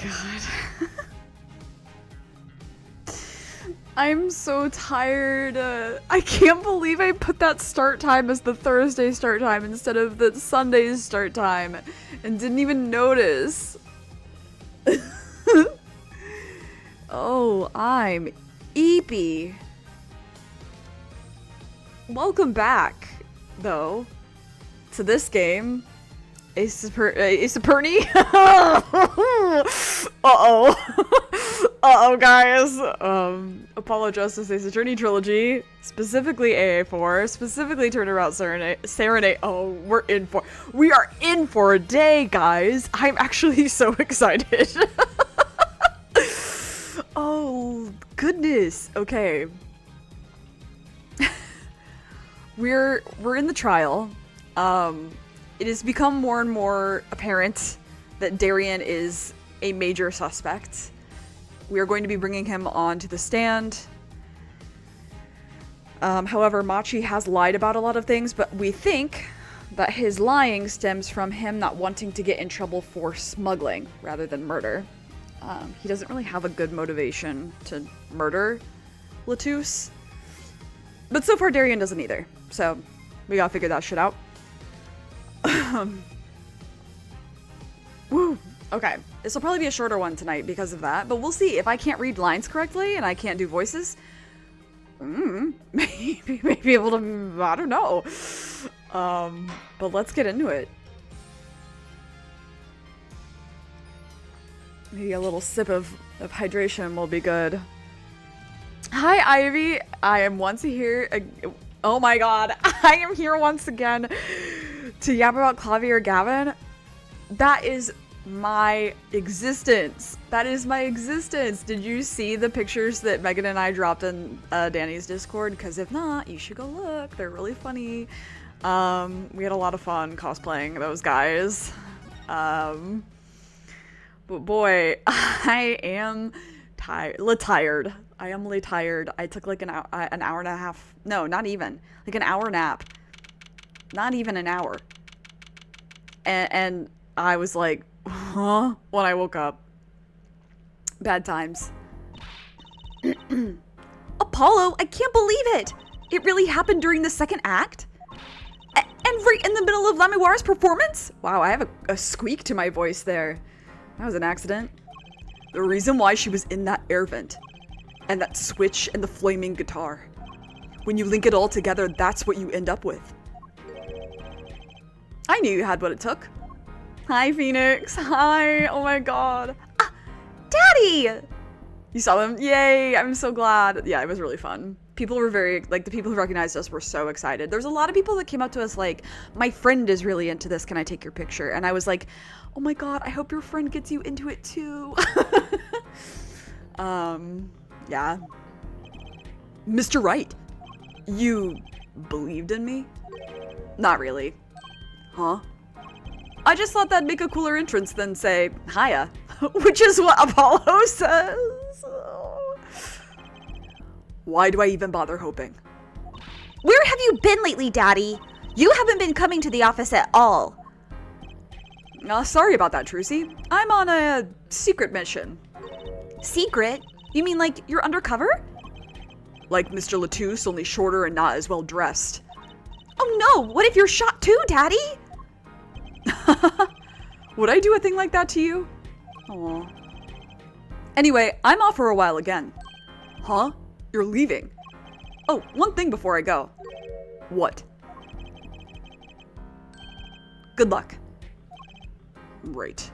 god. I'm so tired. I can't believe I put that start time as the Thursday start time instead of the Sunday's start time and didn't even notice. Oh, I'm eepy. Welcome back, though, to this game. Ace Attorney? Uh-oh. Uh-oh, guys. Apollo Justice Ace Attorney Trilogy, specifically AA4, specifically Turnaround Serenade. Oh, we are in for a day, guys. I'm actually so excited. Oh, goodness. Okay. We're in the trial. It has become more and more apparent that Darian is a major suspect. We are going to be bringing him onto the stand. However, Machi has lied about a lot of things, but we think that his lying stems from him not wanting to get in trouble for smuggling rather than murder. He doesn't really have a good motivation to murder Latouche. But so far, Darian doesn't either. So, we gotta figure that shit out. Woo! Okay, this will probably be a shorter one tonight because of that, but we'll see. If I can't read lines correctly and I can't do voices, maybe be able to, I don't know. But let's get into it. Maybe a little sip of hydration will be good. Hi, Ivy. I am once here. Oh my god, I am here once again to yap about Clavier Gavin. That is my existence. That is my existence. Did you see the pictures that Megan and I dropped in Danny's Discord? Because if not, you should go look. They're really funny. We had a lot of fun cosplaying those guys. But boy, I am tired. I am really tired. I took like an hour and a half. No, not even. Like an hour nap. Not even an hour. And I was like, huh? When I woke up. Bad times. Apollo, I can't believe it! It really happened during the second act? And right in the middle of Lamiwar's performance? Wow, I have a squeak to my voice there. That was an accident. The reason why she was in that air vent. And that switch and the flaming guitar. When you link it all together, that's what you end up with. I knew you had what it took. Hi, Phoenix. Hi. Oh my god. Ah, Daddy! You saw them? Yay. I'm so glad. Yeah, it was really fun. People were the people who recognized us were so excited. There's a lot of people that came up to us like, my friend is really into this. Can I take your picture? And I was like, oh my god, I hope your friend gets you into it too. Yeah. Mr. Wright, you believed in me? Not really. Huh? I just thought that'd make a cooler entrance than say, hiya, which is what Apollo says. Why do I even bother hoping? Where have you been lately, Daddy? You haven't been coming to the office at all. Sorry about that, Trucy. I'm on a secret mission. Secret? You mean like you're undercover? Like Mr. Latouche, only shorter and not as well dressed. Oh no, what if you're shot too, Daddy? Would I do a thing like that to you? Aw. Anyway, I'm off for a while again. Huh? You're leaving? Oh, one thing before I go. What? Good luck. Right.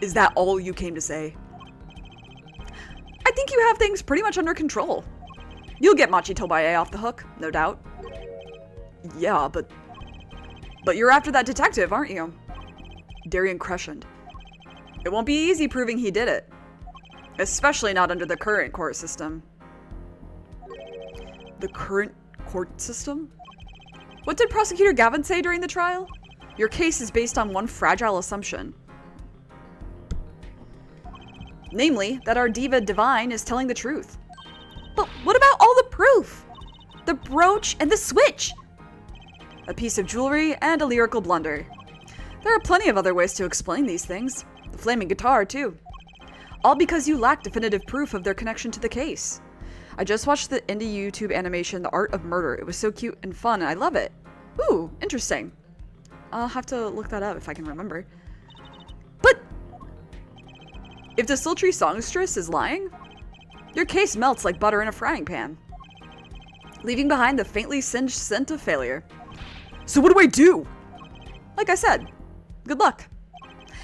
Is that all you came to say? I think you have things pretty much under control. You'll get Machi Tobaye off the hook, no doubt. Yeah, but you're after that detective, aren't you? Darian Crescent. It won't be easy proving he did it. Especially not under the current court system. The current court system? What did Prosecutor Gavin say during the trial? Your case is based on one fragile assumption. Namely, that our diva divine is telling the truth. But what about all the proof? The brooch and the switch? A piece of jewelry and a lyrical blunder. There are plenty of other ways to explain these things. The flaming guitar, too. All because you lack definitive proof of their connection to the case. I just watched the indie YouTube animation, The Art of Murder. It was so cute and fun, and I love it. Ooh, interesting. I'll have to look that up if I can remember. But if the sultry songstress is lying, your case melts like butter in a frying pan, leaving behind the faintly singed scent of failure. So what do I do? Like I said, good luck.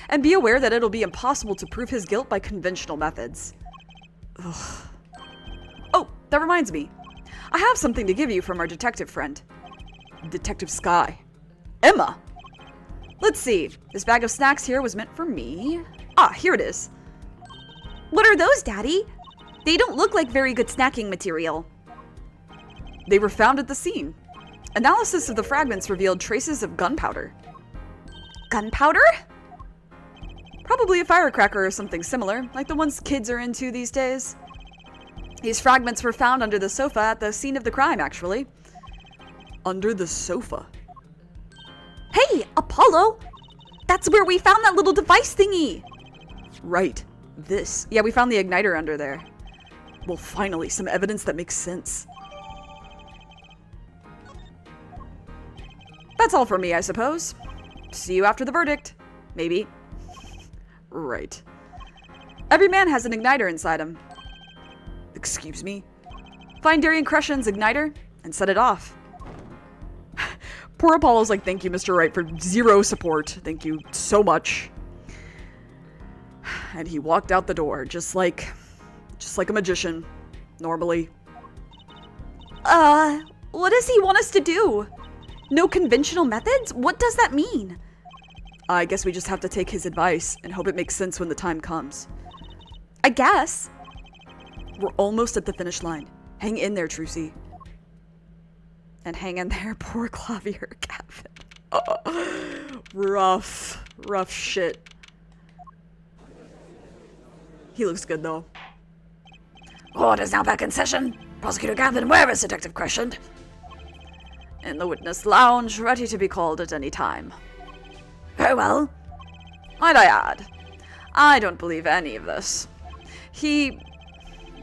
And be aware that it'll be impossible to prove his guilt by conventional methods. Ugh. Oh, that reminds me. I have something to give you from our detective friend. Detective Sky. Emma! Let's see. This bag of snacks here was meant for me. Ah, here it is. What are those, Daddy? They don't look like very good snacking material. They were found at the scene. Analysis of the fragments revealed traces of gunpowder. Gunpowder? Probably a firecracker or something similar, like the ones kids are into these days. These fragments were found under the sofa at the scene of the crime, actually. Under the sofa? Hey, Apollo! That's where we found that little device thingy! Right. This. Yeah, we found the igniter under there. Well, finally, some evidence that makes sense. That's all from me, I suppose. See you after the verdict. Maybe. Right. Every man has an igniter inside him. Excuse me? Find Darian Crescent's igniter and set it off. Poor Apollo's like, thank you, Mr. Wright, for zero support. Thank you so much. And he walked out the door, just like a magician, normally. What does he want us to do? No conventional methods? What does that mean? I guess we just have to take his advice and hope it makes sense when the time comes. I guess. We're almost at the finish line. Hang in there, Trucy. And hang in there, poor Clavier Gavin. Rough shit. He looks good, though. Court is now back in session. Prosecutor Gavin, where is Detective Crescent? In the witness lounge, ready to be called at any time. Very well. Might I add, I don't believe any of this.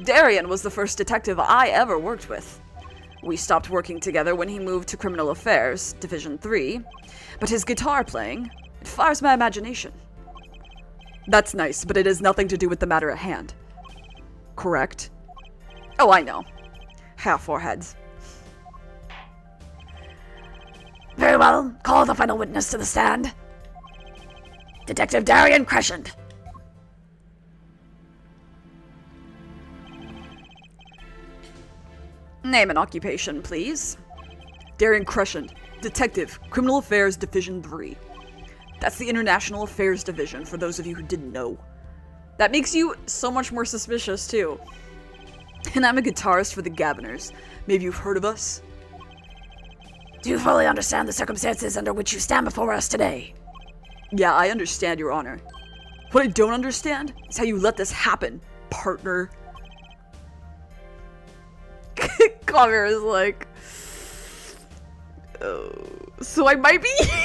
Darian was the first detective I ever worked with. We stopped working together when he moved to Criminal Affairs, Division 3, but his guitar playing, it fires my imagination. That's nice, but it has nothing to do with the matter at hand. Correct? Oh, I know. Half foreheads. Very well. Call the final witness to the stand. Detective Darian Crescent. Name and occupation, please. Darian Crescent, Detective, Criminal Affairs Division 3. That's the International Affairs Division, for those of you who didn't know. That makes you so much more suspicious, too. And I'm a guitarist for the Gaviners. Maybe you've heard of us? Do you fully understand the circumstances under which you stand before us today? Yeah, I understand, Your Honor. What I don't understand is how you let this happen, partner. Clavier is like... Oh, so I might be literally...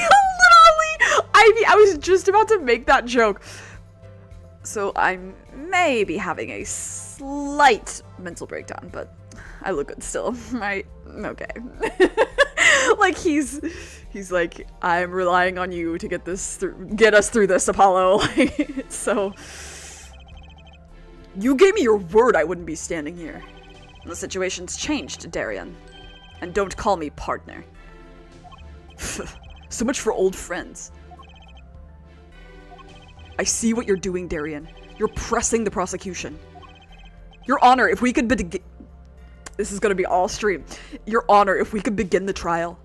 I was just about to make that joke. So I may be having a slight mental breakdown, but I look good still, right? Okay. Like he's like, I'm relying on you to get us through this, Apollo. Like, so you gave me your word I wouldn't be standing here. The situation's changed, Darian. And don't call me partner. So much for old friends. I see what you're doing, Darian. You're pressing the prosecution. Your Honor, if we could begin... This is gonna be all stream. Your Honor, if we could begin the trial.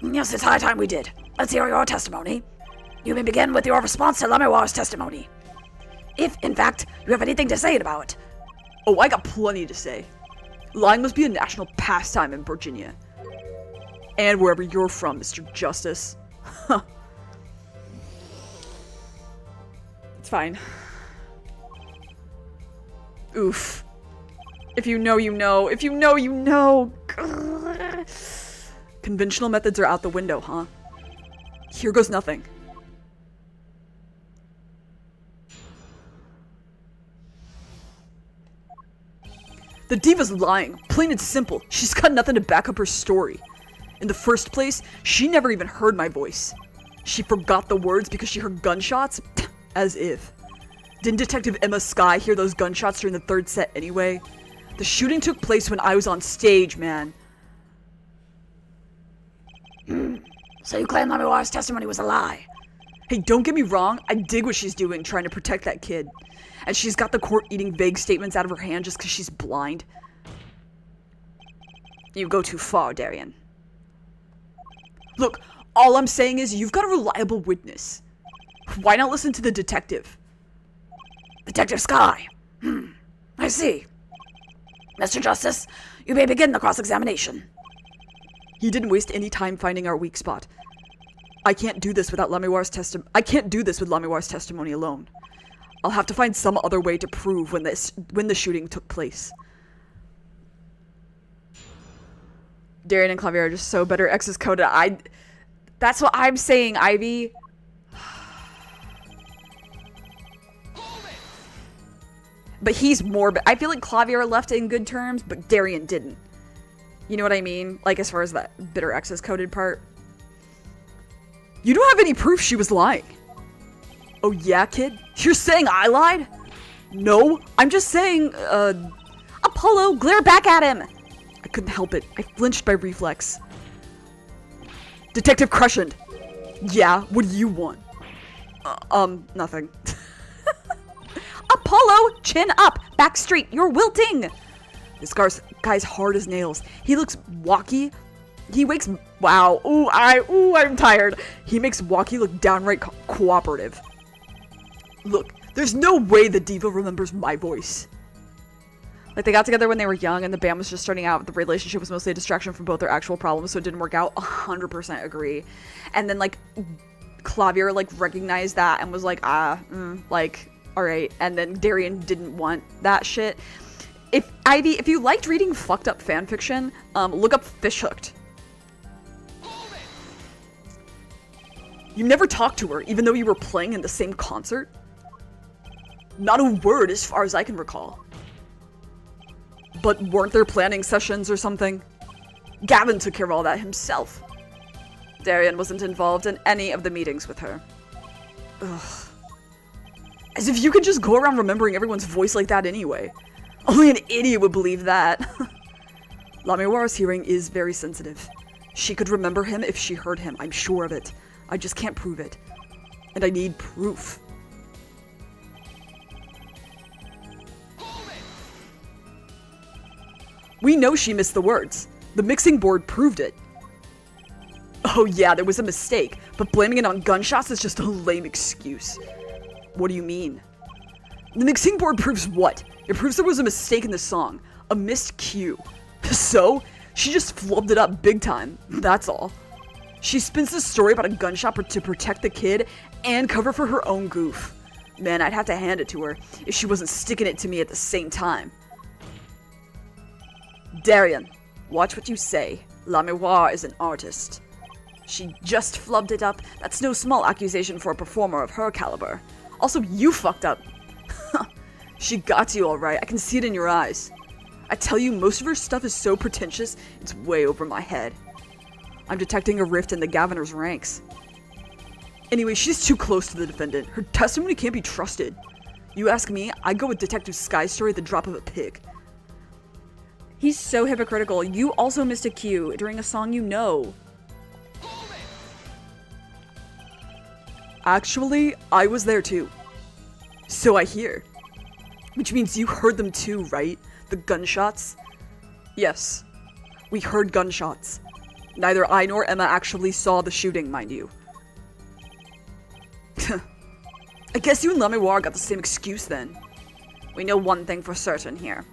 Yes, it's high time we did. Let's hear your testimony. You may begin with your response to Lemoire's testimony. If, in fact, you have anything to say about it. Oh, I got plenty to say. Lying must be a national pastime in Virginia. And wherever you're from, Mr. Justice. It's fine. Oof. If you know, you know. If you know, you know. Conventional methods are out the window, huh? Here goes nothing. The diva's lying, plain and simple. She's got nothing to back up her story. In the first place, she never even heard my voice. She forgot the words because she heard gunshots? As if. Didn't Detective Emma Skye hear those gunshots during the third set anyway? The shooting took place when I was on stage, man. So you claim Lamiwar's testimony was a lie? Hey, don't get me wrong, I dig what she's doing, trying to protect that kid. And she's got the court eating vague statements out of her hand just because she's blind. You go too far, Darian. Look, all I'm saying is you've got a reliable witness. Why not listen to the detective? Detective Skye. I see. Mr. Justice, you may begin the cross-examination. He didn't waste any time finding our weak spot. I can't do this without Lamiwar's I can't do this with Lamiwar's testimony alone. I'll have to find some other way to prove when the shooting took place. Darian and Clavier are just so better X's coded. That's what I'm saying, Ivy. But he's more. I feel like Clavier left in good terms, but Darian didn't. You know what I mean? Like as far as that bitter X's coded part. You don't have any proof she was lying. Oh yeah, kid? You're saying I lied? No, I'm just saying, Apollo, glare back at him! I couldn't help it. I flinched by reflex. Detective Crushend. Yeah, what do you want? Nothing. Apollo, chin up! Back straight, you're wilting! This guy's hard as nails. He looks walkie. He wakes. Wow. I'm tired. He makes Walkie look downright cooperative. Look, there's no way the diva remembers my voice. Like, they got together when they were young and the band was just starting out. The relationship was mostly a distraction from both their actual problems, so it didn't work out. 100% agree. And then, like, Clavier, like, recognized that and was like, like, alright. And then Darian didn't want that shit. Ivy, if you liked reading fucked up fanfiction, look up Fishhooked. You never talked to her, even though you were playing in the same concert? Not a word as far as I can recall. But weren't there planning sessions or something? Gavin took care of all that himself. Darian wasn't involved in any of the meetings with her. Ugh. As if you could just go around remembering everyone's voice like that anyway. Only an idiot would believe that. Lamiwar's hearing is very sensitive. She could remember him if she heard him, I'm sure of it. I just can't prove it. And I need proof. We know she missed the words. The mixing board proved it. Oh yeah, there was a mistake, but blaming it on gunshots is just a lame excuse. What do you mean? The mixing board proves what? It proves there was a mistake in the song. A missed cue. So, she just flubbed it up big time. That's all. She spins this story about a gunshot to protect the kid and cover for her own goof. Man, I'd have to hand it to her if she wasn't sticking it to me at the same time. Darian, watch what you say. Lamiwar is an artist. She just flubbed it up. That's no small accusation for a performer of her caliber. Also, you fucked up. She got you alright. I can see it in your eyes. I tell you, most of her stuff is so pretentious, it's way over my head. I'm detecting a rift in the Gaviner's ranks. Anyway, she's too close to the defendant. Her testimony can't be trusted. You ask me, I go with Detective Skye's story at the drop of a pig. He's so hypocritical. You also missed a cue during a song you know. Actually, I was there too. So I hear. Which means you heard them too, right? The gunshots? Yes. We heard gunshots. Neither I nor Emma actually saw the shooting, mind you. I guess you and Lamiwar got the same excuse then. We know one thing for certain here.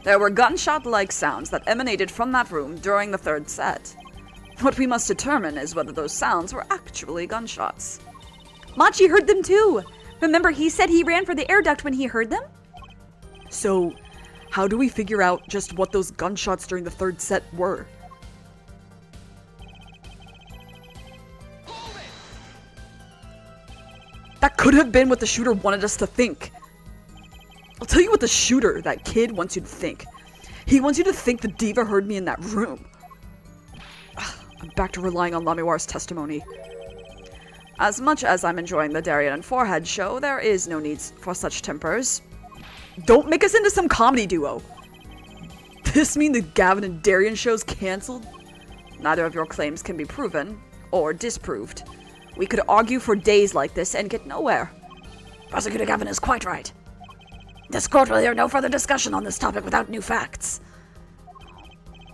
There were gunshot-like sounds that emanated from that room during the third set. What we must determine is whether those sounds were actually gunshots. Machi heard them too! Remember he said he ran for the air duct when he heard them? So, how do we figure out just what those gunshots during the third set were? That could have been what the shooter wanted us to think. I'll tell you what the shooter, that kid, wants you to think. He wants you to think the diva heard me in that room. Ugh, I'm back to relying on Lamiwar's testimony. As much as I'm enjoying the Darien and Forehead show, there is no need for such tempers. Don't make us into some comedy duo. This mean the Gavin and Darien show's cancelled? Neither of your claims can be proven or disproved. We could argue for days like this and get nowhere. Prosecutor Gavin is quite right. This court will hear no further discussion on this topic without new facts.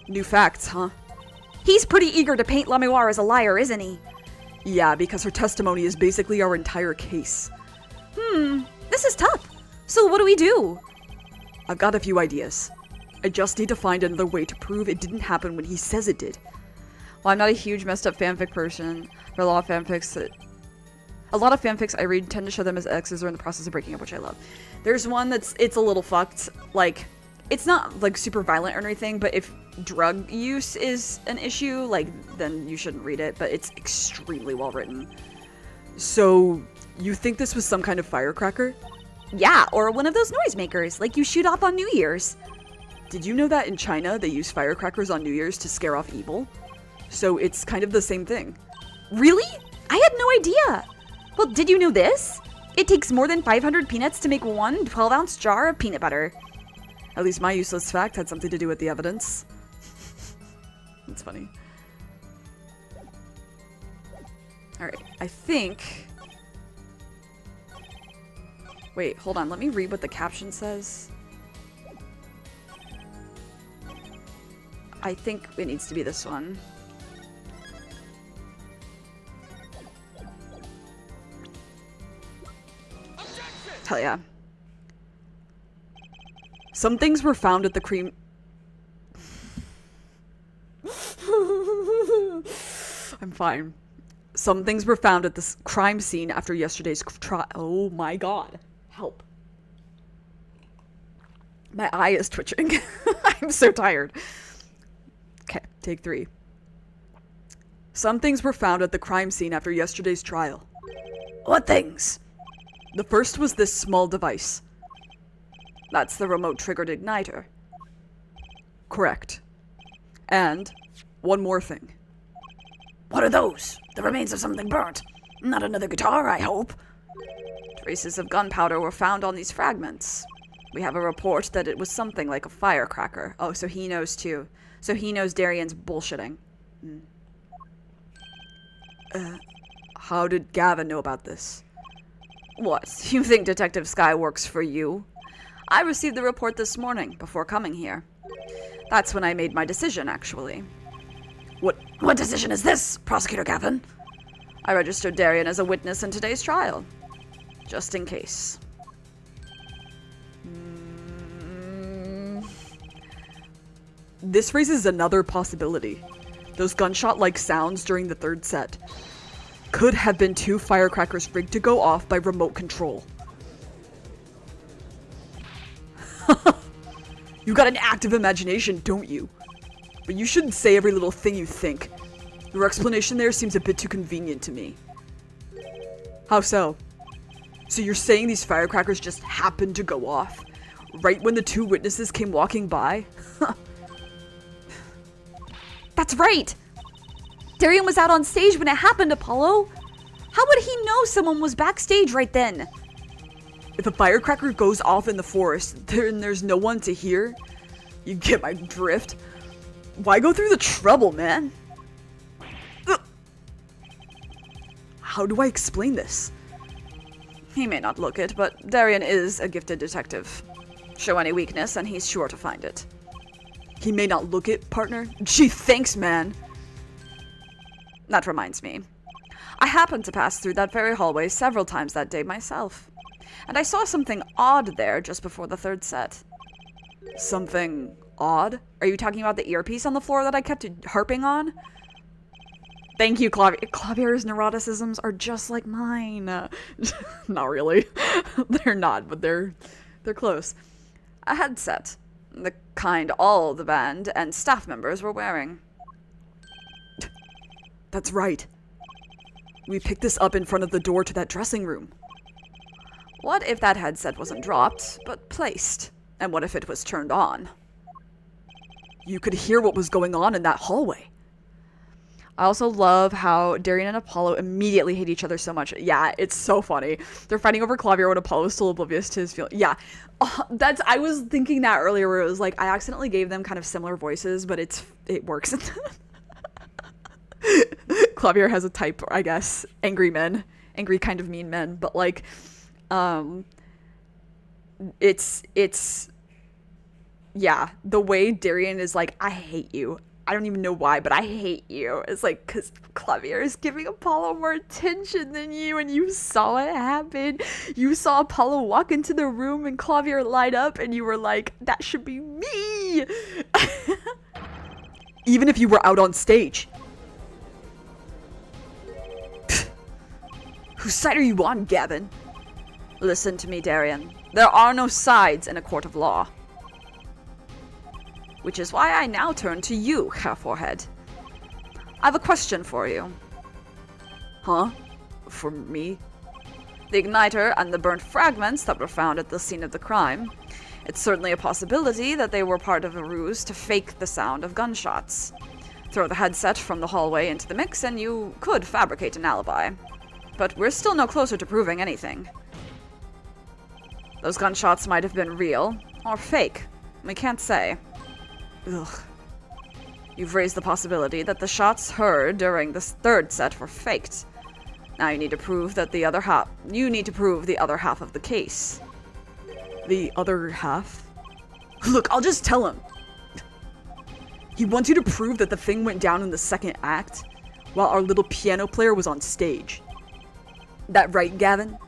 New facts, huh? He's pretty eager to paint Lamiwar as a liar, isn't he? Yeah, because her testimony is basically our entire case. This is tough. So what do we do? I've got a few ideas. I just need to find another way to prove it didn't happen when he says it did. Well, I'm not a huge messed up fanfic person. For a lot of fanfics I read tend to show them as exes or in the process of breaking up, which I love. There's one it's a little fucked. Like, it's not like super violent or anything, but if drug use is an issue, like, then you shouldn't read it, but it's extremely well written. So, you think this was some kind of firecracker? Yeah, or one of those noisemakers, like you shoot off on New Year's. Did you know that in China they use firecrackers on New Year's to scare off evil? So it's kind of the same thing. Really? I had no idea. Well, did you know this? It takes more than 500 peanuts to make one 12-ounce jar of peanut butter. At least my useless fact had something to do with the evidence. That's funny. Alright, I think... Wait, hold on. Let me read what the caption says. I think it needs to be this one. Hell yeah. Some things were found at the cream... I'm fine. Some things were found at this crime scene after yesterday's trial. Oh my god. Help. My eye is twitching. I'm so tired. Okay, take 3. Some things were found at the crime scene after yesterday's trial. What things? The first was this small device. That's the remote-triggered igniter. Correct. And one more thing. What are those? The remains of something burnt. Not another guitar, I hope. Traces of gunpowder were found on these fragments. We have a report that it was something like a firecracker. Oh, so he knows too. So he knows Darian's bullshitting. How did Gavin know about this? What? You think Detective Sky works for you? I received the report this morning, before coming here. That's when I made my decision, actually. What decision is this, Prosecutor Gavin? I registered Darian as a witness in today's trial. Just in case. This raises another possibility. Those gunshot-like sounds during the third set could have been 2 firecrackers rigged to go off by remote control. You got an active imagination, don't you? But you shouldn't say every little thing you think. Your explanation there seems a bit too convenient to me. How so? So you're saying these firecrackers just happened to go off? Right when the 2 witnesses came walking by? That's right! Darian was out on stage when it happened, Apollo! How would he know someone was backstage right then? If a firecracker goes off in the forest, and there's no one to hear, you get my drift? Why go through the trouble, man? Ugh. How do I explain this? He may not look it, but Darian is a gifted detective. Show any weakness, and he's sure to find it. He may not look it, partner? Gee, thanks, man! That reminds me. I happened to pass through that very hallway several times that day myself. And I saw something odd there just before the third set. Something odd? Are you talking about the earpiece on the floor that I kept harping on? Thank you, Clavier. Clavier's neuroticisms are just like mine. Not really. They're not, but they're close. A headset. The kind all the band and staff members were wearing. That's right. We picked this up in front of the door to that dressing room. What if that headset wasn't dropped, but placed? And what if it was turned on? You could hear what was going on in that hallway. I also love how Darian and Apollo immediately hate each other so much. Yeah, it's so funny. They're fighting over Clavier when Apollo is still oblivious to his feelings. Yeah, I was thinking that earlier where it was like, I accidentally gave them kind of similar voices, but it works. Clavier has a type, I guess, angry kind of mean men, but like, yeah, the way Darian is like, I hate you. I don't even know why, but I hate you. It's like, because Clavier is giving Apollo more attention than you, and you saw it happen. You saw Apollo walk into the room and Clavier light up, and you were like, that should be me. Even if you were out on stage. Whose side are you on, Gavin? Listen to me, Darian. There are no sides in a court of law. Which is why I now turn to you, Herr Forehead. I have a question for you. Huh? For me? The igniter and the burnt fragments that were found at the scene of the crime. It's certainly a possibility that they were part of a ruse to fake the sound of gunshots. Throw the headset from the hallway into the mix and you could fabricate an alibi. But we're still no closer to proving anything. Those gunshots might have been real or fake. We can't say. Ugh. You've raised the possibility that the shots heard during the third set were faked. Now you need to prove that the other half. You need to prove the other half of the case. The other half? Look, I'll just tell him. He wants you to prove that the thing went down in the second act, while our little piano player was on stage. That right, Gavin?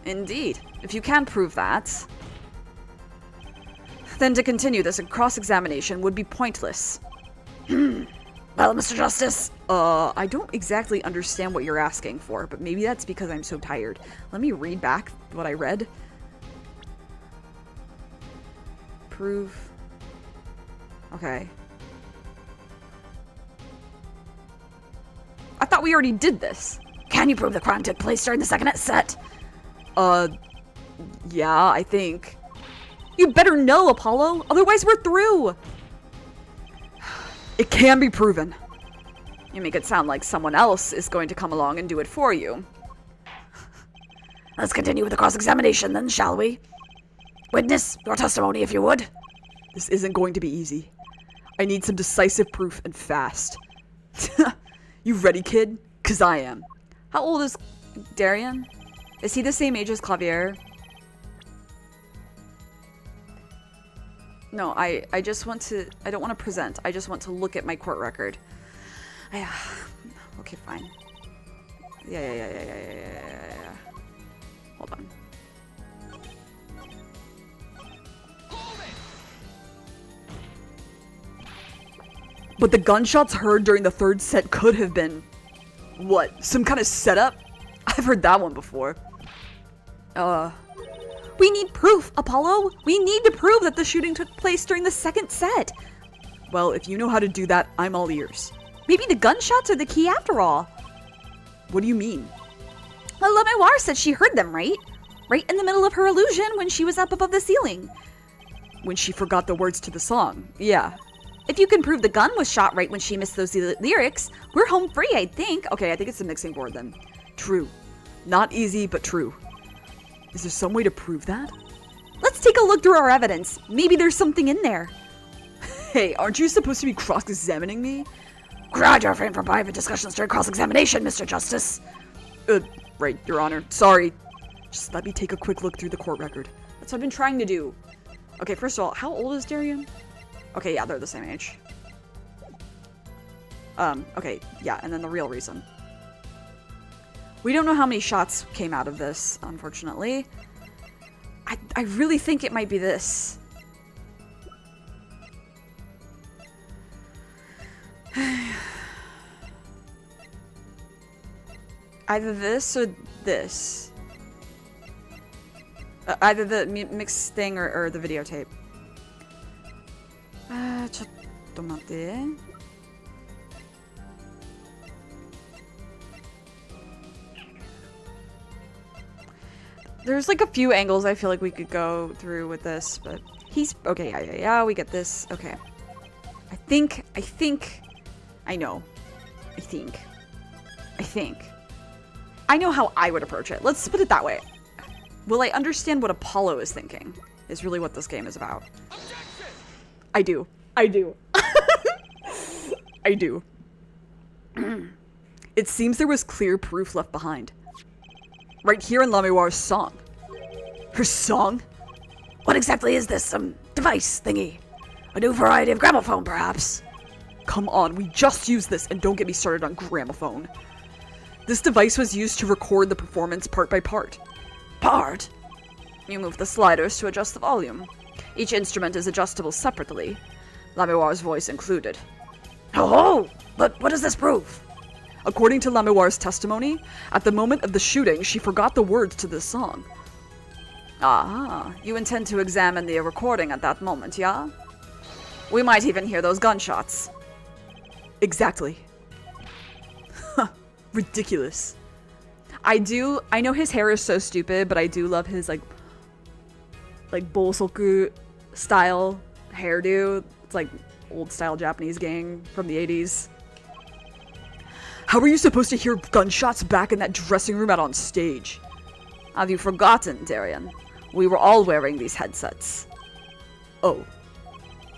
Indeed. If you can't prove that, then to continue this cross-examination would be pointless. Well, Mr. Justice. I don't exactly understand what you're asking for, but maybe that's because I'm so tired. Let me read back what I read. Prove. Okay. I thought we already did this. Can you prove the crime took place during the second set? Yeah, I think. You better know, Apollo, otherwise we're through. It can be proven. You make it sound like someone else is going to come along and do it for you. Let's continue with the cross-examination then, shall we? Witness, your testimony if you would. This isn't going to be easy. I need some decisive proof and fast. You ready, kid? 'Cause I am. How old is Darian? Is he the same age as Clavier? No, I just want to, I don't want to present. I just want to look at my court record. Okay, fine. Yeah. Hold on. But the gunshots heard during the third set could have been, what, some kind of setup? I've heard that one before. We need proof, Apollo! We need to prove that the shooting took place during the second set! Well, if you know how to do that, I'm all ears. Maybe the gunshots are the key after all. What do you mean? Well, Lemoir said she heard them, right? Right in the middle of her illusion when she was up above the ceiling. When she forgot the words to the song. Yeah. If you can prove the gun was shot right when she missed those lyrics, we're home free, I think. Okay, I think it's the mixing board then. True. Not easy, but true. Is there some way to prove that? Let's take a look through our evidence. Maybe there's something in there. Hey, aren't you supposed to be cross-examining me? Grab your frame for private discussions during cross-examination, Mr. Justice. Right, Your Honor. Sorry. Just let me take a quick look through the court record. That's what I've been trying to do. Okay, first of all, how old is Darian? Okay, yeah, they're the same age. Okay, yeah, and then the real reason. We don't know how many shots came out of this, unfortunately. I really think it might be this. Either this or this. Either the mixed thing or the videotape. ちょっと待って. There's like a few angles I feel like we could go through with this, but he's okay. Yeah, we get this. Okay. think, I know. I know how I would approach it. Let's put it that way. Will I understand what Apollo is thinking? Is really what this game is about. Objection! I do. I do. It seems there was clear proof left behind. Right here in Lamiwar's song. Her song? What exactly is this, device thingy? A new variety of gramophone, perhaps? Come on, we just used this, and don't get me started on gramophone. This device was used to record the performance part by part. Part? You move the sliders to adjust the volume. Each instrument is adjustable separately, Lamiwar's voice included. Oh, but what does this prove? According to Lamiwar's testimony, at the moment of the shooting, she forgot the words to this song. Ah, you intend to examine the recording at that moment, yeah? We might even hear those gunshots. Exactly. Ridiculous. I know his hair is so stupid, but I do love his, like bosoku style hairdo. It's like old style Japanese gang from the 80s. How were you supposed to hear gunshots back in that dressing room out on stage? Have you forgotten, Darian? We were all wearing these headsets. Oh.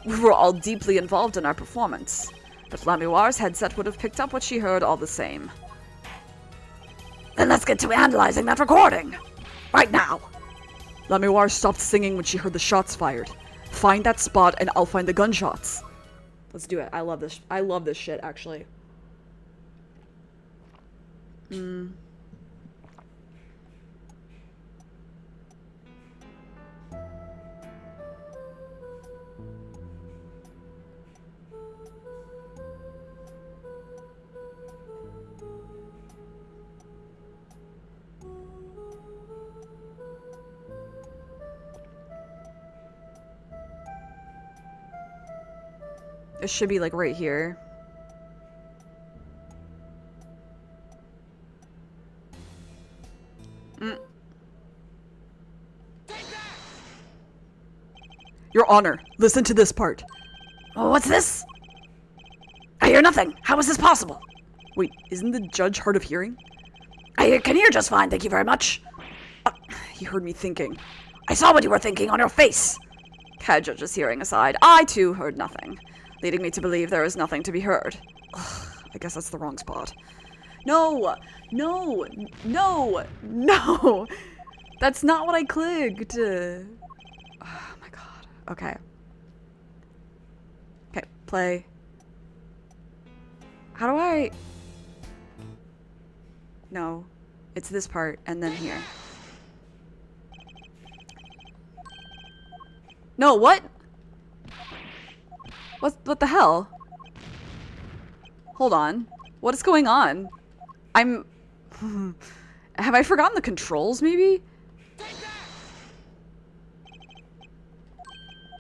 We were all deeply involved in our performance, but Lamiwar's headset would have picked up what she heard all the same. Then let's get to analyzing that recording. Right now. Lamiwar stopped singing when she heard the shots fired. Find that spot and I'll find the gunshots. Let's do it. I love this. I love this shit, actually. It should be like right here. Your Honor, listen to this part. Oh, what's this? I hear nothing. How is this possible? Wait, isn't the judge hard of hearing? I can hear just fine, thank you very much. He heard me thinking. I saw what you were thinking on your face. Head judge's hearing aside, I too heard nothing, leading me to believe there is nothing to be heard. Ugh, I guess that's the wrong spot. No! No! No! No! That's not what I clicked! Oh my god. Okay. Okay, play. How do I... No. It's this part, and then here. No, what? What the hell? Hold on. What is going on? I'm... Have I forgotten the controls, maybe?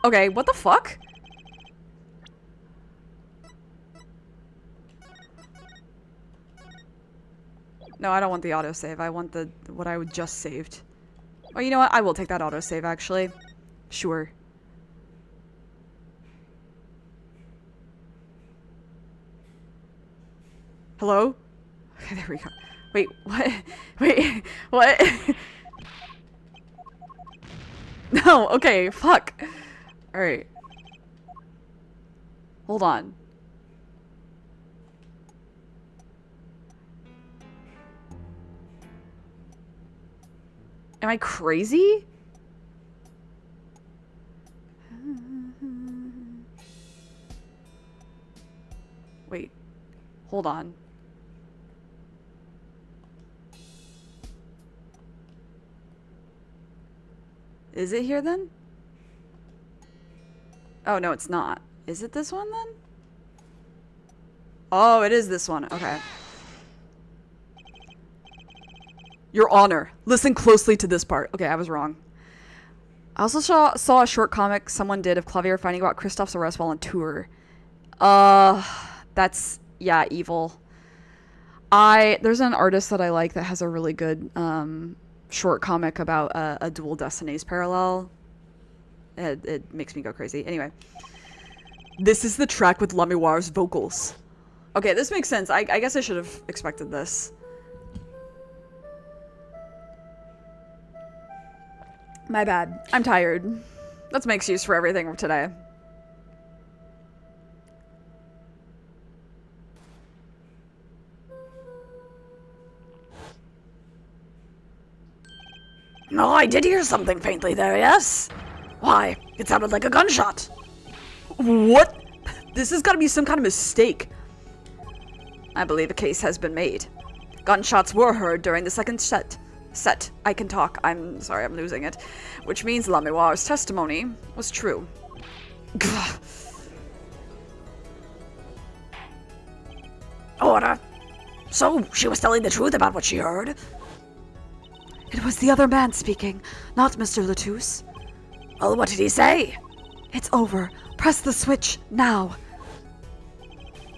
Okay, what the fuck? No, I don't want the autosave. I want the what I would just saved. Oh, you know what? I will take that autosave, actually. Sure. Hello? Okay, there we go. Wait, what? Wait, what? No, okay, fuck. Alright. Hold on. Am I crazy? Wait. Hold on. Is it here then? Oh, no, it's not. Is it this one then? Oh, it is this one. Okay. Your Honor, listen closely to this part. Okay, I was wrong. I also saw a short comic someone did of Clavier finding out Kristoff's arrest while on tour. That's, yeah, evil. There's an artist that I like that has a really good, short comic about a dual destinies parallel. It makes me go crazy. Anyway. This is the track with Lamiwar's vocals. Okay, this makes sense. I guess I should have expected this. My bad. I'm tired. That's my excuse for everything today. No, I did hear something faintly there, yes? Why, it sounded like a gunshot. What? This has got to be some kind of mistake. I believe a case has been made. Gunshots were heard during the second set. I can talk. I'm sorry, I'm losing it. Which means Lamiwar's testimony was true. Ora. So, she was telling the truth about what she heard? It was the other man speaking, not Mr. Latouche. Well, what did he say? It's over. Press the switch, now.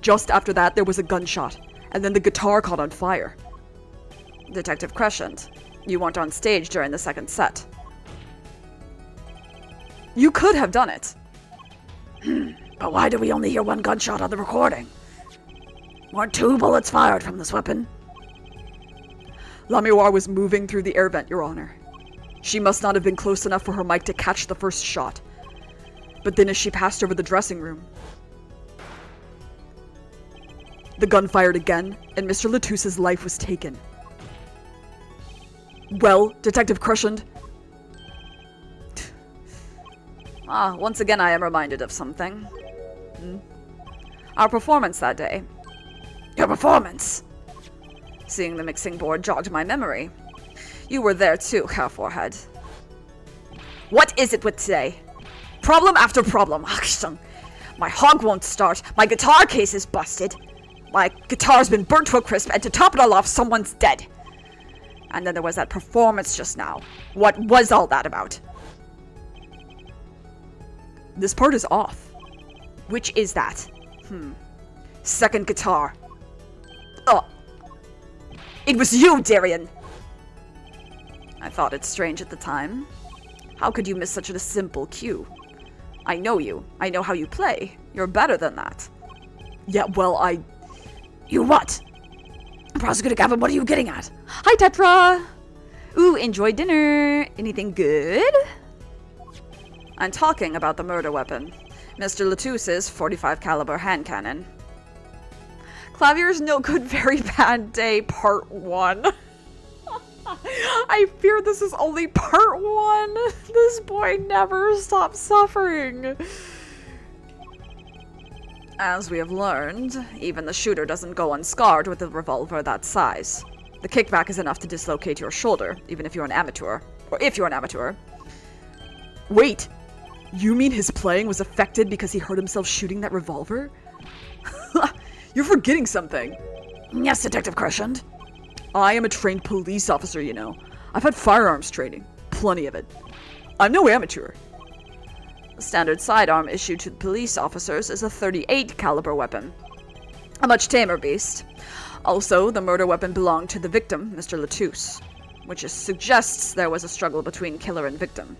Just after that, there was a gunshot, and then the guitar caught on fire. Detective Crescent, you weren't on stage during the second set. You could have done it. But why do we only hear one gunshot on the recording? Weren't 2 bullets fired from this weapon? Lamiwar was moving through the air vent, Your Honor. She must not have been close enough for her mic to catch the first shot. But then as she passed over the dressing room, the gun fired again, and Mr. Latouche's life was taken. Well, Detective Crescent? Once again I am reminded of something. Our performance that day. Your performance? Seeing the mixing board jogged my memory. You were there too, Hair Forehead. What is it with today? Problem after problem. My hog won't start. My guitar case is busted. My guitar's been burnt to a crisp, and to top it all off, someone's dead. And then there was that performance just now. What was all that about? This part is off. Which is that? Second guitar. Oh. It was you, Darian! I thought it strange at the time. How could you miss such a simple cue? I know you. I know how you play. You're better than that. Yeah, well, You what? Prosecutor Gavin, what are you getting at? Hi, Tetra! Ooh, enjoy dinner. Anything good? I'm talking about the murder weapon. Mr. Latouche's 45 caliber hand cannon. Clavier's no good, very bad day, part 1. I fear this is only part 1. This boy never stops suffering. As we have learned, even the shooter doesn't go unscarred with a revolver that size. The kickback is enough to dislocate your shoulder, even if you're an amateur. Or if you're an amateur. Wait! You mean his playing was affected because he hurt himself shooting that revolver? You're forgetting something. Yes, Detective Crescent. I am a trained police officer, you know. I've had firearms training. Plenty of it. I'm no amateur. The standard sidearm issued to police officers is a 38 caliber weapon. A much tamer beast. Also, the murder weapon belonged to the victim, Mr. Latouche, which suggests there was a struggle between killer and victim.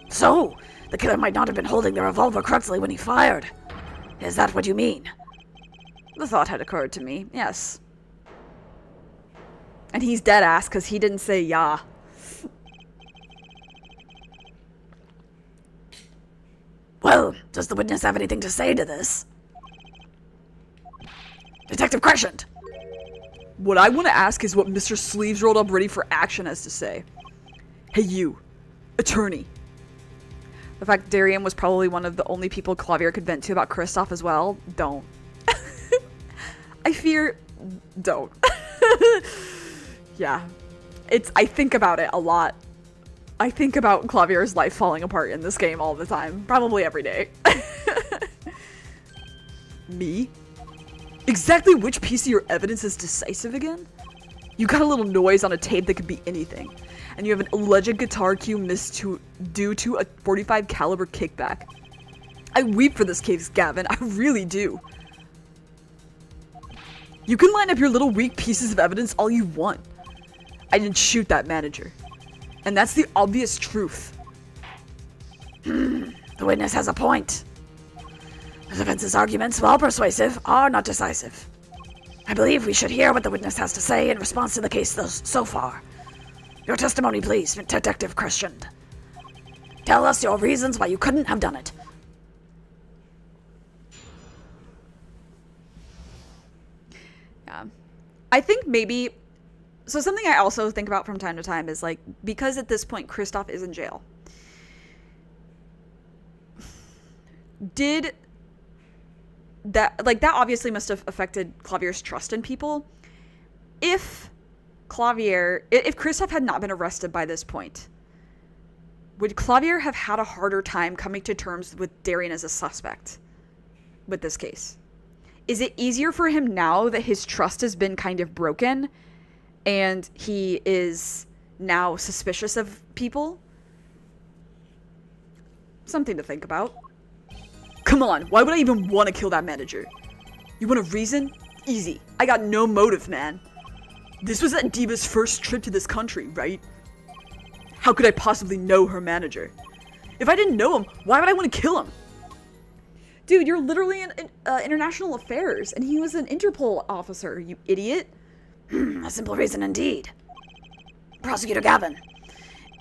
So, the killer might not have been holding the revolver correctly when he fired. Is that what you mean? The thought had occurred to me, yes. And he's dead ass because he didn't say yeah. Well, does the witness have anything to say to this? Detective Crescent! What I want to ask is what Mr. Sleeves rolled up ready for action has to say. Hey you, attorney. The fact Darian was probably one of the only people Clavier could vent to about Kristoff as well, don't. I fear, don't. Yeah. I think about it a lot. I think about Clavier's life falling apart in this game all the time. Probably every day. Me? Exactly which piece of your evidence is decisive again? You got a little noise on a tape that could be anything. And you have an alleged guitar cue missed due to a 45 caliber kickback. I weep for this case, Gavin. I really do. You can line up your little weak pieces of evidence all you want. I didn't shoot that manager. And that's the obvious truth. The witness has a point. The defense's arguments, while persuasive, are not decisive. I believe we should hear what the witness has to say in response to the case so far. Your testimony, please, Detective Crescent. Tell us your reasons why you couldn't have done it. Yeah. I think maybe... So something I also think about from time to time is, like, because at this point Kristoff is in jail. Did... that obviously must have affected Clavier's trust in people. If Kristoff had not been arrested by this point, would Clavier have had a harder time coming to terms with Darien as a suspect with this case? Is it easier for him now that his trust has been kind of broken and he is now suspicious of people? Something to think about. Come on, why would I even want to kill that manager? You want a reason? Easy. I got no motive, man. This was that diva's first trip to this country, right? How could I possibly know her manager? If I didn't know him, why would I want to kill him? Dude, you're literally in international affairs, and he was an Interpol officer, you idiot. A simple reason indeed. Prosecutor Gavin,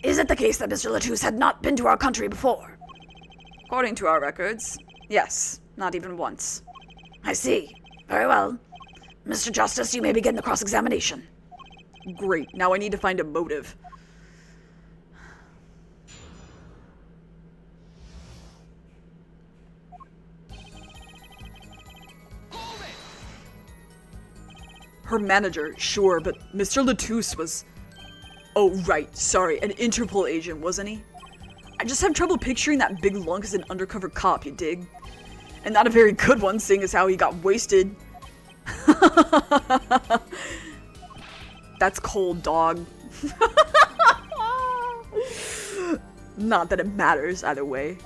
is it the case that Mr. Latouche had not been to our country before? According to our records, yes, not even once. I see. Very well. Mr. Justice, you may begin the cross-examination. Great, now I need to find a motive. Her manager, sure, but Mr. Latouche was... Oh, right, sorry, an Interpol agent, wasn't he? I just have trouble picturing that big lunk as an undercover cop, you dig? And not a very good one, seeing as how he got wasted. That's cold, dog. Not that it matters, either way.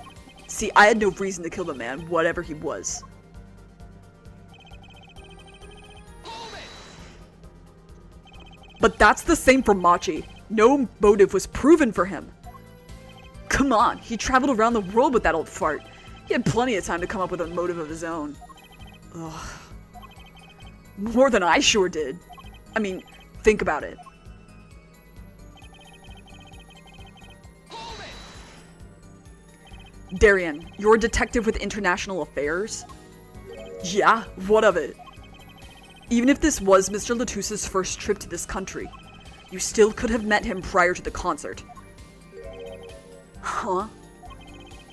See, I had no reason to kill the man, whatever he was. But that's the same for Machi. No motive was proven for him. Come on, he traveled around the world with that old fart. He had plenty of time to come up with a motive of his own. Ugh. More than I sure did. I mean, think about it. Darien, you're a detective with international affairs? Yeah, what of it? Even if this was Mr. Latouche's first trip to this country, you still could have met him prior to the concert. Huh?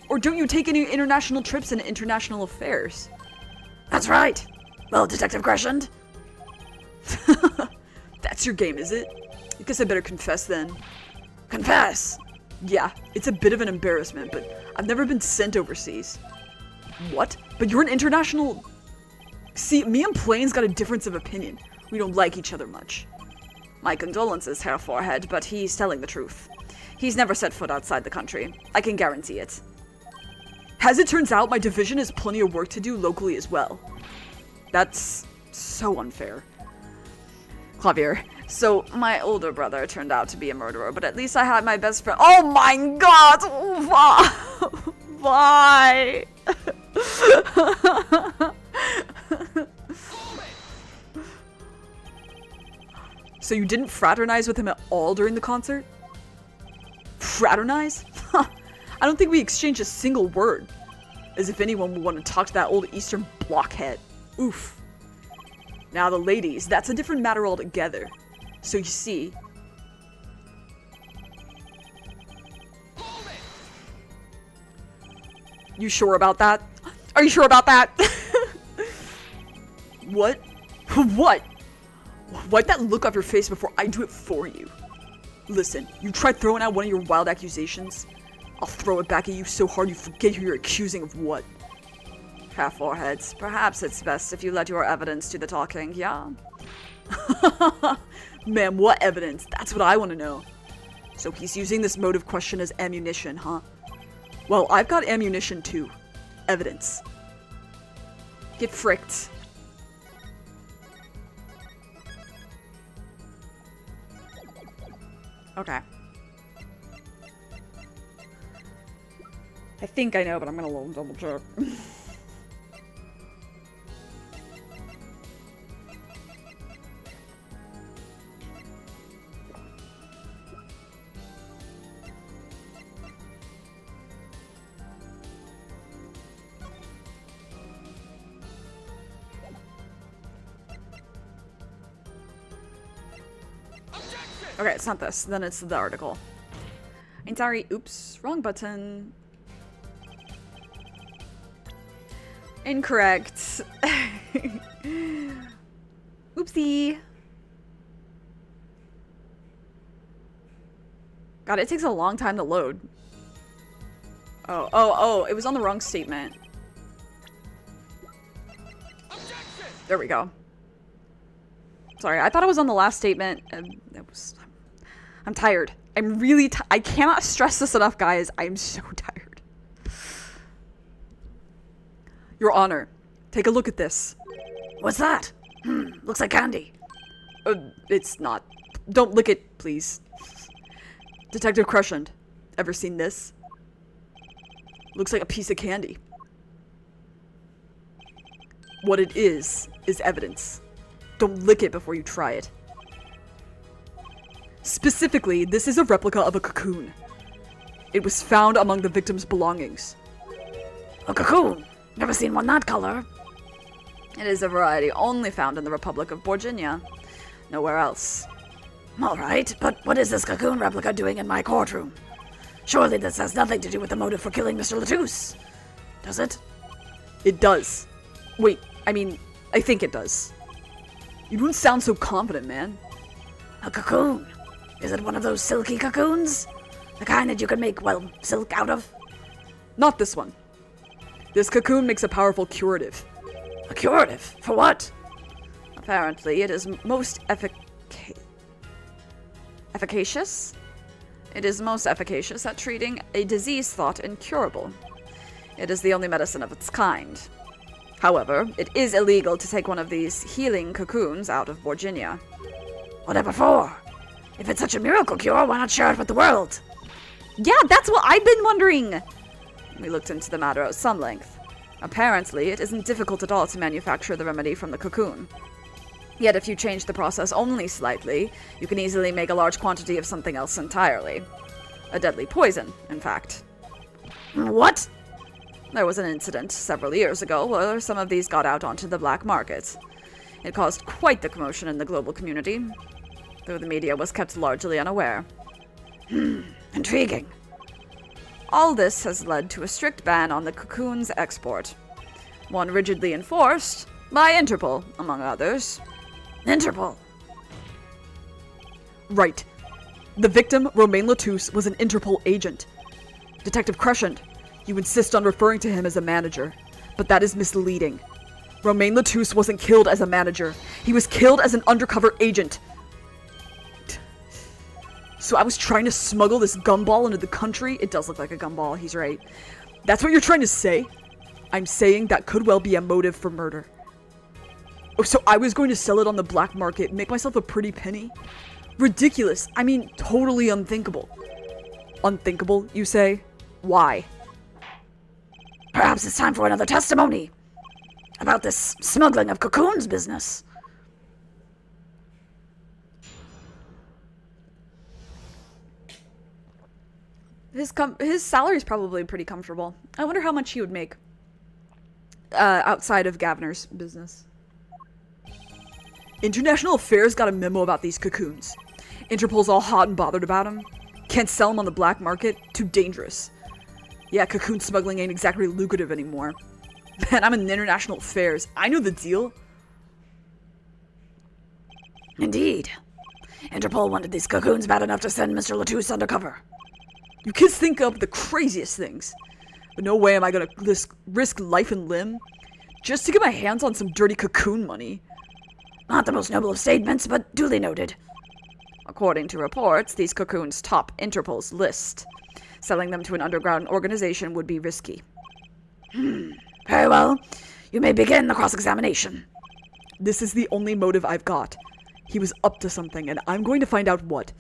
Or don't you take any international trips in international affairs? That's right. Well, Detective Crescent. That's your game, is it? I guess I better confess then. Confess. Yeah, it's a bit of an embarrassment, but I've never been sent overseas. What? But you're an international... See, me and Plain's got a difference of opinion. We don't like each other much. My condolences, Herr Forehead, but he's telling the truth. He's never set foot outside the country. I can guarantee it. As it turns out, my division has plenty of work to do locally as well. That's so unfair. Clavier, so my older brother turned out to be a murderer, but at least I had my best friend— Oh my god! Why? So you didn't fraternize with him at all during the concert? Fraternize? Huh. I don't think we exchanged a single word. As if anyone would want to talk to that old Eastern blockhead. Oof. Now the ladies, that's a different matter altogether. So you see... You sure about that? Are you sure about that? What? What? Wipe that look off your face before I do it for you. Listen, you try throwing out one of your wild accusations, I'll throw it back at you so hard you forget who you're accusing of what. Half foreheads. Perhaps it's best if you let your evidence do the talking, yeah? Man, what evidence? That's what I want to know. So he's using this motive question as ammunition, huh? Well, I've got ammunition too. Evidence. Get fricked. Okay. I think I know, but I'm gonna double check. Okay, it's not this. Then it's the article. I'm sorry. Oops. Wrong button. Incorrect. Oopsie. God, it takes a long time to load. Oh, it was on the wrong statement. There we go. Sorry, I thought it was on the last statement. I'm tired. I'm really I cannot stress this enough, guys. I'm so tired. Your Honor, take a look at this. What's that? Looks like candy. It's not. Don't lick it, please. Detective Crushend, ever seen this? Looks like a piece of candy. What it is evidence. Don't lick it before you try it. Specifically, this is a replica of a cocoon. It was found among the victim's belongings. A cocoon? Never seen one that color. It is a variety only found in the Republic of Virginia. Nowhere else. All right, but what is this cocoon replica doing in my courtroom? Surely this has nothing to do with the motive for killing Mr. Latouche. Does it? It does. Wait, I think it does. You don't sound so confident, man. A cocoon? Is it one of those silky cocoons? The kind that you can make, well, silk out of? Not this one. This cocoon makes a powerful curative. A curative? For what? Apparently, it is most efficacious? It is most efficacious at treating a disease thought incurable. It is the only medicine of its kind. However, it is illegal to take one of these healing cocoons out of Virginia. Whatever for? If it's such a miracle cure, why not share it with the world? Yeah, that's what I've been wondering! We looked into the matter at some length. Apparently, it isn't difficult at all to manufacture the remedy from the cocoon. Yet if you change the process only slightly, you can easily make a large quantity of something else entirely. A deadly poison, in fact. What? There was an incident several years ago where some of these got out onto the black market. It caused quite the commotion in the global community, though the media was kept largely unaware. Intriguing. All this has led to a strict ban on the cocoon's export. One rigidly enforced by Interpol, among others. Interpol? Right. The victim, Romain Latouche, was an Interpol agent. Detective Crushend, you insist on referring to him as a manager, but that is misleading. Romain Latouche wasn't killed as a manager. He was killed as an undercover agent. So I was trying to smuggle this gumball into the country? It does look like a gumball, he's right. That's what you're trying to say? I'm saying that could well be a motive for murder. Oh, so I was going to sell it on the black market, make myself a pretty penny? Ridiculous. Totally unthinkable. Unthinkable, you say? Why? Perhaps it's time for another testimony about this smuggling of cocoons business. His salary's probably pretty comfortable. I wonder how much he would make outside of Gaviner's business. International Affairs got a memo about these cocoons. Interpol's all hot and bothered about them. Can't sell them on the black market. Too dangerous. Yeah, cocoon smuggling ain't exactly lucrative anymore. Man, I'm in International Affairs. I know the deal. Indeed. Interpol wanted these cocoons bad enough to send Mr. Latouche undercover. You kids think up the craziest things. But no way am I gonna risk life and limb just to get my hands on some dirty cocoon money. Not the most noble of statements, but duly noted. According to reports, these cocoons top Interpol's list. Selling them to an underground organization would be risky. Very well. You may begin the cross-examination. This is the only motive I've got. He was up to something, and I'm going to find out what.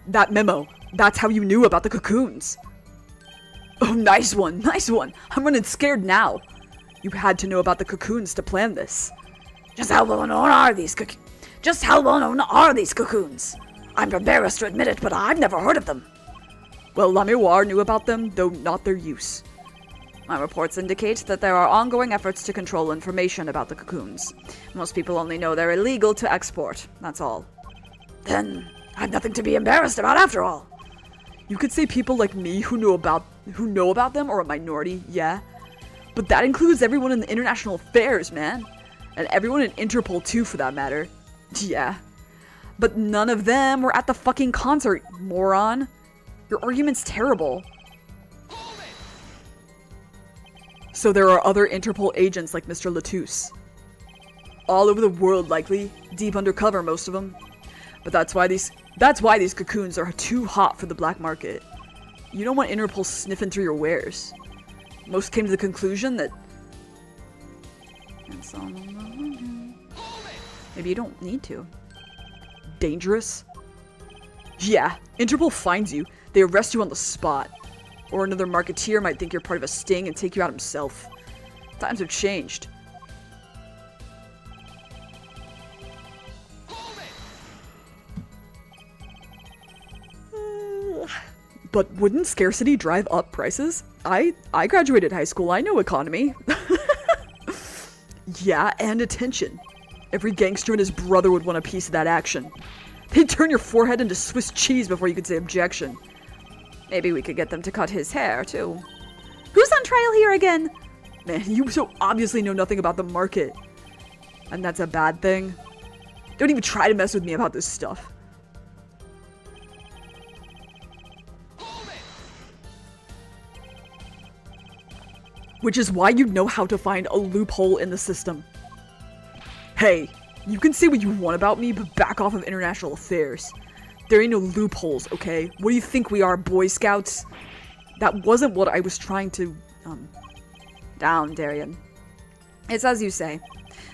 That memo. That's how you knew about the cocoons. Oh, nice one, nice one. I'm running scared now. You had to know about the cocoons to plan this. Just how well known are these cocoons? I'm embarrassed to admit it, but I've never heard of them. Well, La Miroir knew about them, though not their use. My reports indicate that there are ongoing efforts to control information about the cocoons. Most people only know they're illegal to export, that's all. Then I've nothing to be embarrassed about after all. You could say people like me who know about them are a minority, yeah. But that includes everyone in the international affairs, man. And everyone in Interpol too, for that matter. Yeah. But none of them were at the fucking concert, moron. Your argument's terrible. So there are other Interpol agents like Mr. Latouche. All over the world, likely. Deep undercover, most of them. But that's why these cocoons are too hot for the black market. You don't want Interpol sniffing through your wares. Most came to the conclusion that... Maybe you don't need to. Dangerous? Yeah, Interpol finds you. They arrest you on the spot. Or another marketeer might think you're part of a sting and take you out himself. Times have changed. But wouldn't scarcity drive up prices? I graduated high school, I know economy. Yeah, and attention. Every gangster and his brother would want a piece of that action. They'd turn your forehead into Swiss cheese before you could say objection. Maybe we could get them to cut his hair, too. Who's on trial here again? Man, you so obviously know nothing about the market. And that's a bad thing. Don't even try to mess with me about this stuff. Which is why you know how to find a loophole in the system. Hey, you can say what you want about me, but back off of international affairs. There ain't no loopholes, okay? What do you think we are, Boy Scouts? That wasn't what I was trying to, down, Darian. It's as you say.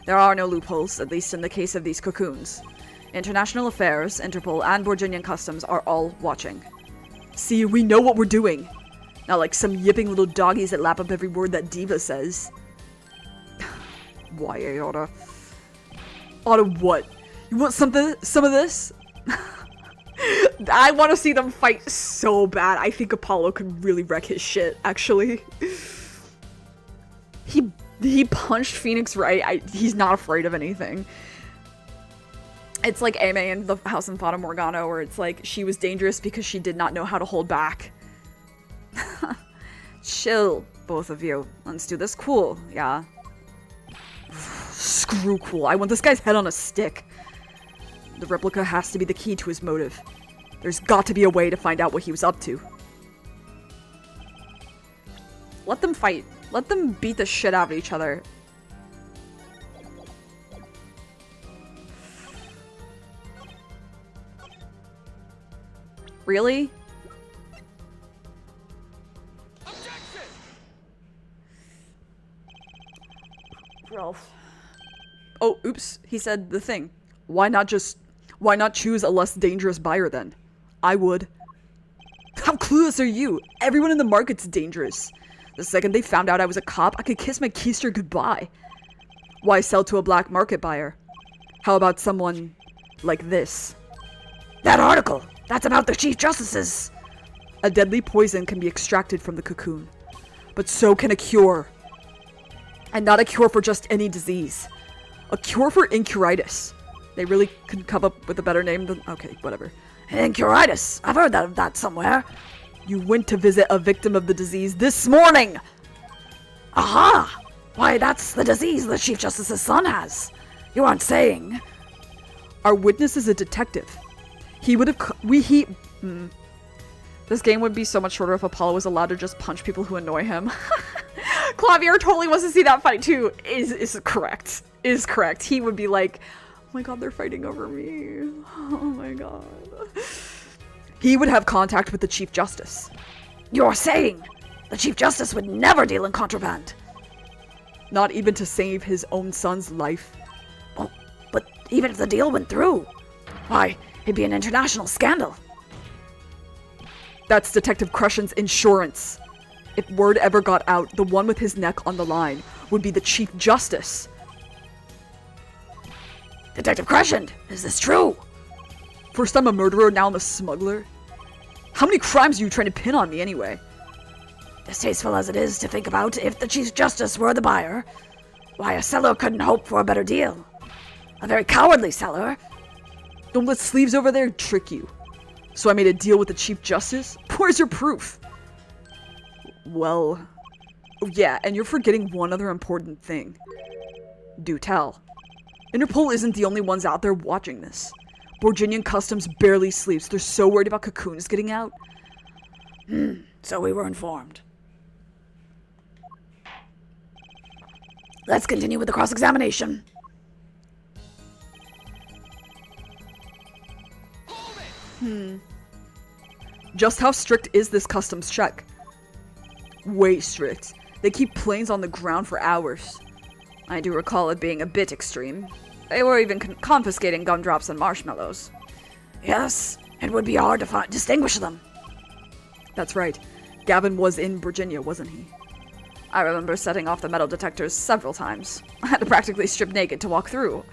There are no loopholes, at least in the case of these cocoons. International affairs, Interpol, and Borginian customs are all watching. See, we know what we're doing. Not like some yipping little doggies that lap up every word that Diva says. Why, Aota? Aota what? You want some of this? I want to see them fight so bad. I think Apollo could really wreck his shit, actually. He punched Phoenix right. He's not afraid of anything. It's like Ame in the House in Fata Morgana, where it's like she was dangerous because she did not know how to hold back. Chill, both of you. Let's do this cool, yeah? Screw cool. I want this guy's head on a stick. The replica has to be the key to his motive. There's got to be a way to find out what he was up to. Let them fight. Let them beat the shit out of each other. Really? Ralph. Oh, oops. He said the thing. Why not choose a less dangerous buyer then? I would. How clueless are you? Everyone in the market's dangerous. The second they found out I was a cop, I could kiss my keister goodbye. Why sell to a black market buyer? How about someone like this? That article! That's about the Chief Justices! A deadly poison can be extracted from the cocoon. But so can a cure. And not a cure for just any disease. A cure for incuritis. They really couldn't come up with a better name than... Okay, whatever. Incuritis. I've heard of that somewhere. You went to visit a victim of the disease this morning! Aha! Why, that's the disease the Chief Justice's son has. You aren't saying... Our witness is a detective. He would have... This game would be so much shorter if Apollo was allowed to just punch people who annoy him. Clavier totally wants to see that fight too. Is correct. Is correct. He would be like, oh my god, they're fighting over me. Oh my god. He would have contact with the Chief Justice. You're saying the Chief Justice would never deal in contraband? Not even to save his own son's life. Oh, but even if the deal went through, why, it'd be an international scandal. That's Detective Crushen's insurance. If word ever got out, the one with his neck on the line would be the Chief Justice. Detective Crushen, is this true? First I'm a murderer, now I'm a smuggler. How many crimes are you trying to pin on me anyway? Distasteful as it is to think about, if the Chief Justice were the buyer, why, a seller couldn't hope for a better deal. A very cowardly seller. Don't let sleeves over there trick you. So I made a deal with the Chief Justice? Where's your proof? Well... Oh yeah, and you're forgetting one other important thing. Do tell. Interpol isn't the only ones out there watching this. Borginian Customs barely sleeps. They're so worried about cocoons getting out. So we were informed. Let's continue with the cross-examination. Just how strict is this customs check? Way strict. They keep planes on the ground for hours. I do recall it being a bit extreme. They were even confiscating gumdrops and marshmallows. Yes, it would be hard to distinguish them. That's right. Gavin was in Virginia, wasn't he? I remember setting off the metal detectors several times. I had to practically strip naked to walk through.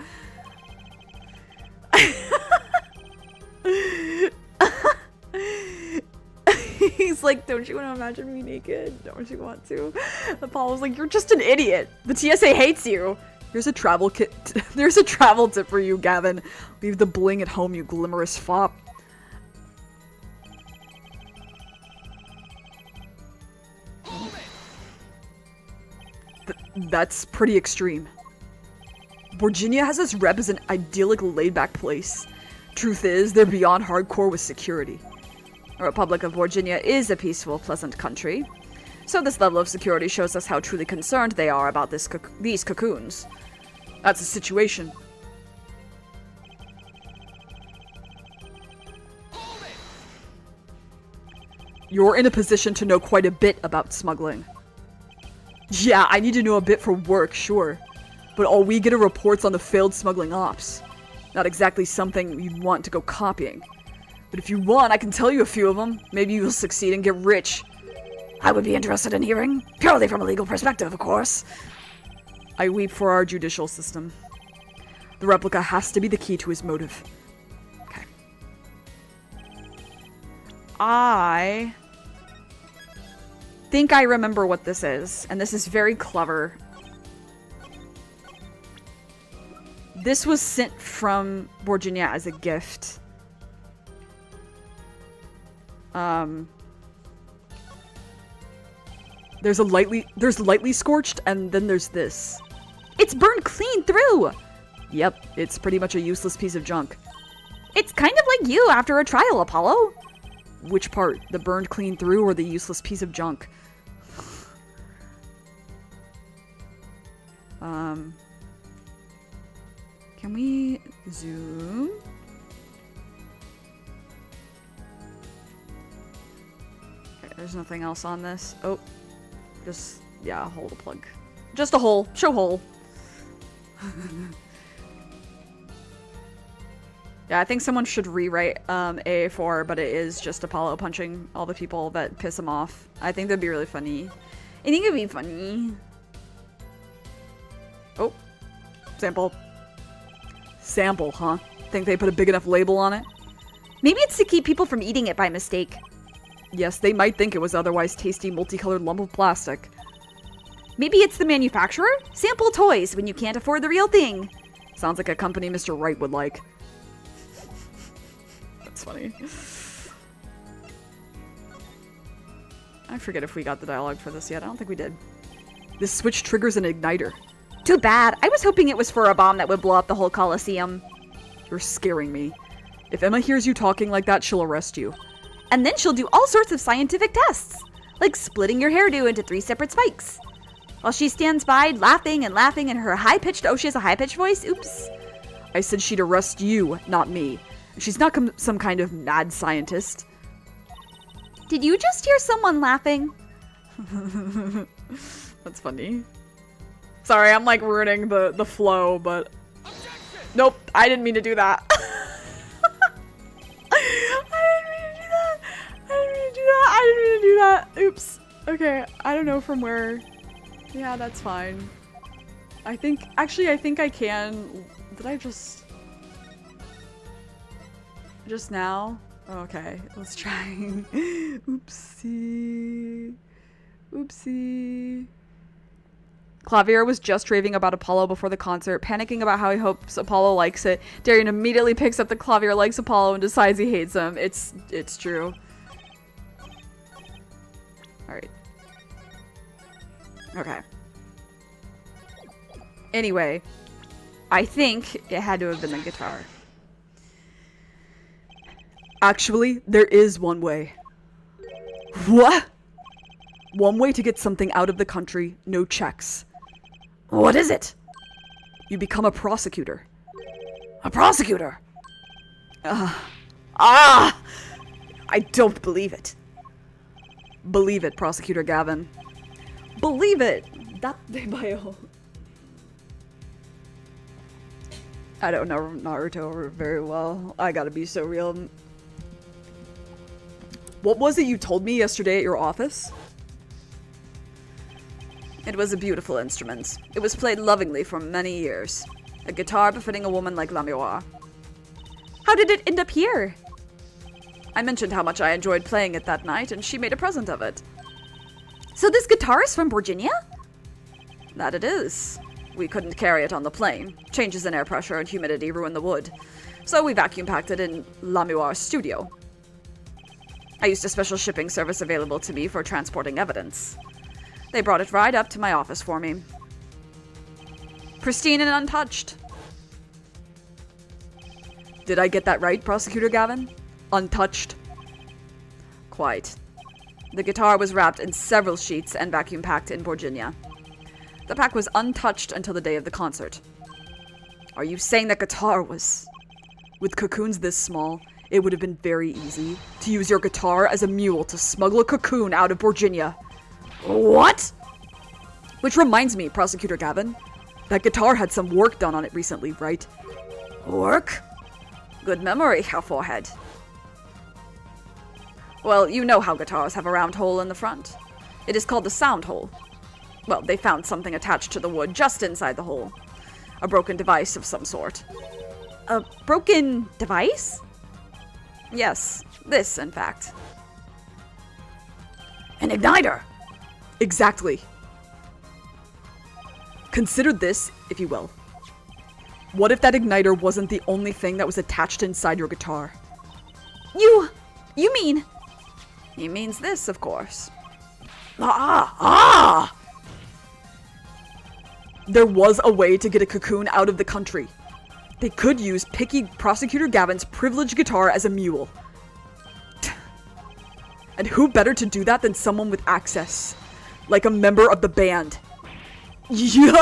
He's like, don't you want to imagine me naked? Don't you want to? Apollo's like, you're just an idiot. The TSA hates you. Here's a travel kit. There's a travel tip for you, Gavin. Leave the bling at home, you glimmerous fop. That's pretty extreme. Virginia has this rep as an idyllic, laid-back place. Truth is, they're beyond hardcore with security. The Republic of Virginia is a peaceful, pleasant country. So this level of security shows us how truly concerned they are about these cocoons. That's the situation. You're in a position to know quite a bit about smuggling. Yeah, I need to know a bit for work, sure. But all we get are reports on the failed smuggling ops. Not exactly something you'd want to go copying. But if you want, I can tell you a few of them. Maybe you'll succeed and get rich. I would be interested in hearing, purely from a legal perspective, of course. I weep for our judicial system. The replica has to be the key to his motive. Okay. I think I remember what this is, and this is very clever. This was sent from Virginia as a gift. There's lightly scorched, and then there's this. It's burned clean through! Yep, it's pretty much a useless piece of junk. It's kind of like you after a trial, Apollo. Which part? The burned clean through or the useless piece of junk? Can we zoom? Okay, there's nothing else on this. Oh, just, yeah, hole to plug. Just a hole. Show hole. Yeah, I think someone should rewrite AA4, but it is just Apollo punching all the people that piss him off. I think that'd be really funny. I think it'd be funny. Oh, sample. Sample, huh? Think they put a big enough label on it? Maybe it's to keep people from eating it by mistake. Yes, they might think it was otherwise tasty multicolored lump of plastic. Maybe it's the manufacturer? Sample toys when you can't afford the real thing. Sounds like a company Mr. Wright would like. That's funny. I forget if we got the dialogue for this yet. I don't think we did. This switch triggers an igniter. Too bad. I was hoping it was for a bomb that would blow up the whole Coliseum. You're scaring me. If Emma hears you talking like that, she'll arrest you. And then she'll do all sorts of scientific tests, like splitting your hairdo into 3 separate spikes. While she stands by, laughing and laughing in her high-pitched, oh, she has a high-pitched voice? Oops. I said she'd arrest you, not me. She's not some kind of mad scientist. Did you just hear someone laughing? That's funny. Sorry, I'm like ruining the flow, but... Nope, I didn't mean to do that. I didn't mean to do that. Oops. Okay, I don't know from where. Yeah, that's fine. I think I can. Did I just now? Okay, let's try. Oopsie. Oopsie. Clavier was just raving about Apollo before the concert, panicking about how he hopes Apollo likes it. Darian immediately picks up the Clavier likes Apollo and decides he hates him. It's true. Alright. Okay. Anyway, I think it had to have been the guitar. Actually, there is one way. What? One way to get something out of the country, no checks. What is it? You become a prosecutor. A prosecutor? I don't believe it. Believe it, Prosecutor Gavin. Believe it! Date bio. I don't know Naruto very well. I gotta be so real. What was it you told me yesterday at your office? It was a beautiful instrument. It was played lovingly for many years. A guitar befitting a woman like Lamiroir. How did it end up here? I mentioned how much I enjoyed playing it that night, and she made a present of it. So this guitar is from Virginia? That it is. We couldn't carry it on the plane. Changes in air pressure and humidity ruin the wood. So we vacuum packed it in Lamiroir's studio. I used a special shipping service available to me for transporting evidence. They brought it right up to my office for me. Pristine and untouched. Did I get that right, Prosecutor Gavin? Untouched? Quite. The guitar was wrapped in several sheets and vacuum packed in Virginia. The pack was untouched until the day of the concert. Are you saying that guitar was... With cocoons this small, it would have been very easy to use your guitar as a mule to smuggle a cocoon out of Virginia. What? Which reminds me, Prosecutor Gavin, that guitar had some work done on it recently, right? Work? Good memory, our forehead. Well, you know how guitars have a round hole in the front. It is called the sound hole. Well, they found something attached to the wood just inside the hole. A broken device of some sort. A broken device? Yes, this, in fact. An igniter? Exactly. Consider this, if you will. What if that igniter wasn't the only thing that was attached inside your guitar? You mean... He means this, of course. There was a way to get a cocoon out of the country. They could use picky Prosecutor Gavin's privileged guitar as a mule. And who better to do that than someone with access? Like a member of the band. Yeah!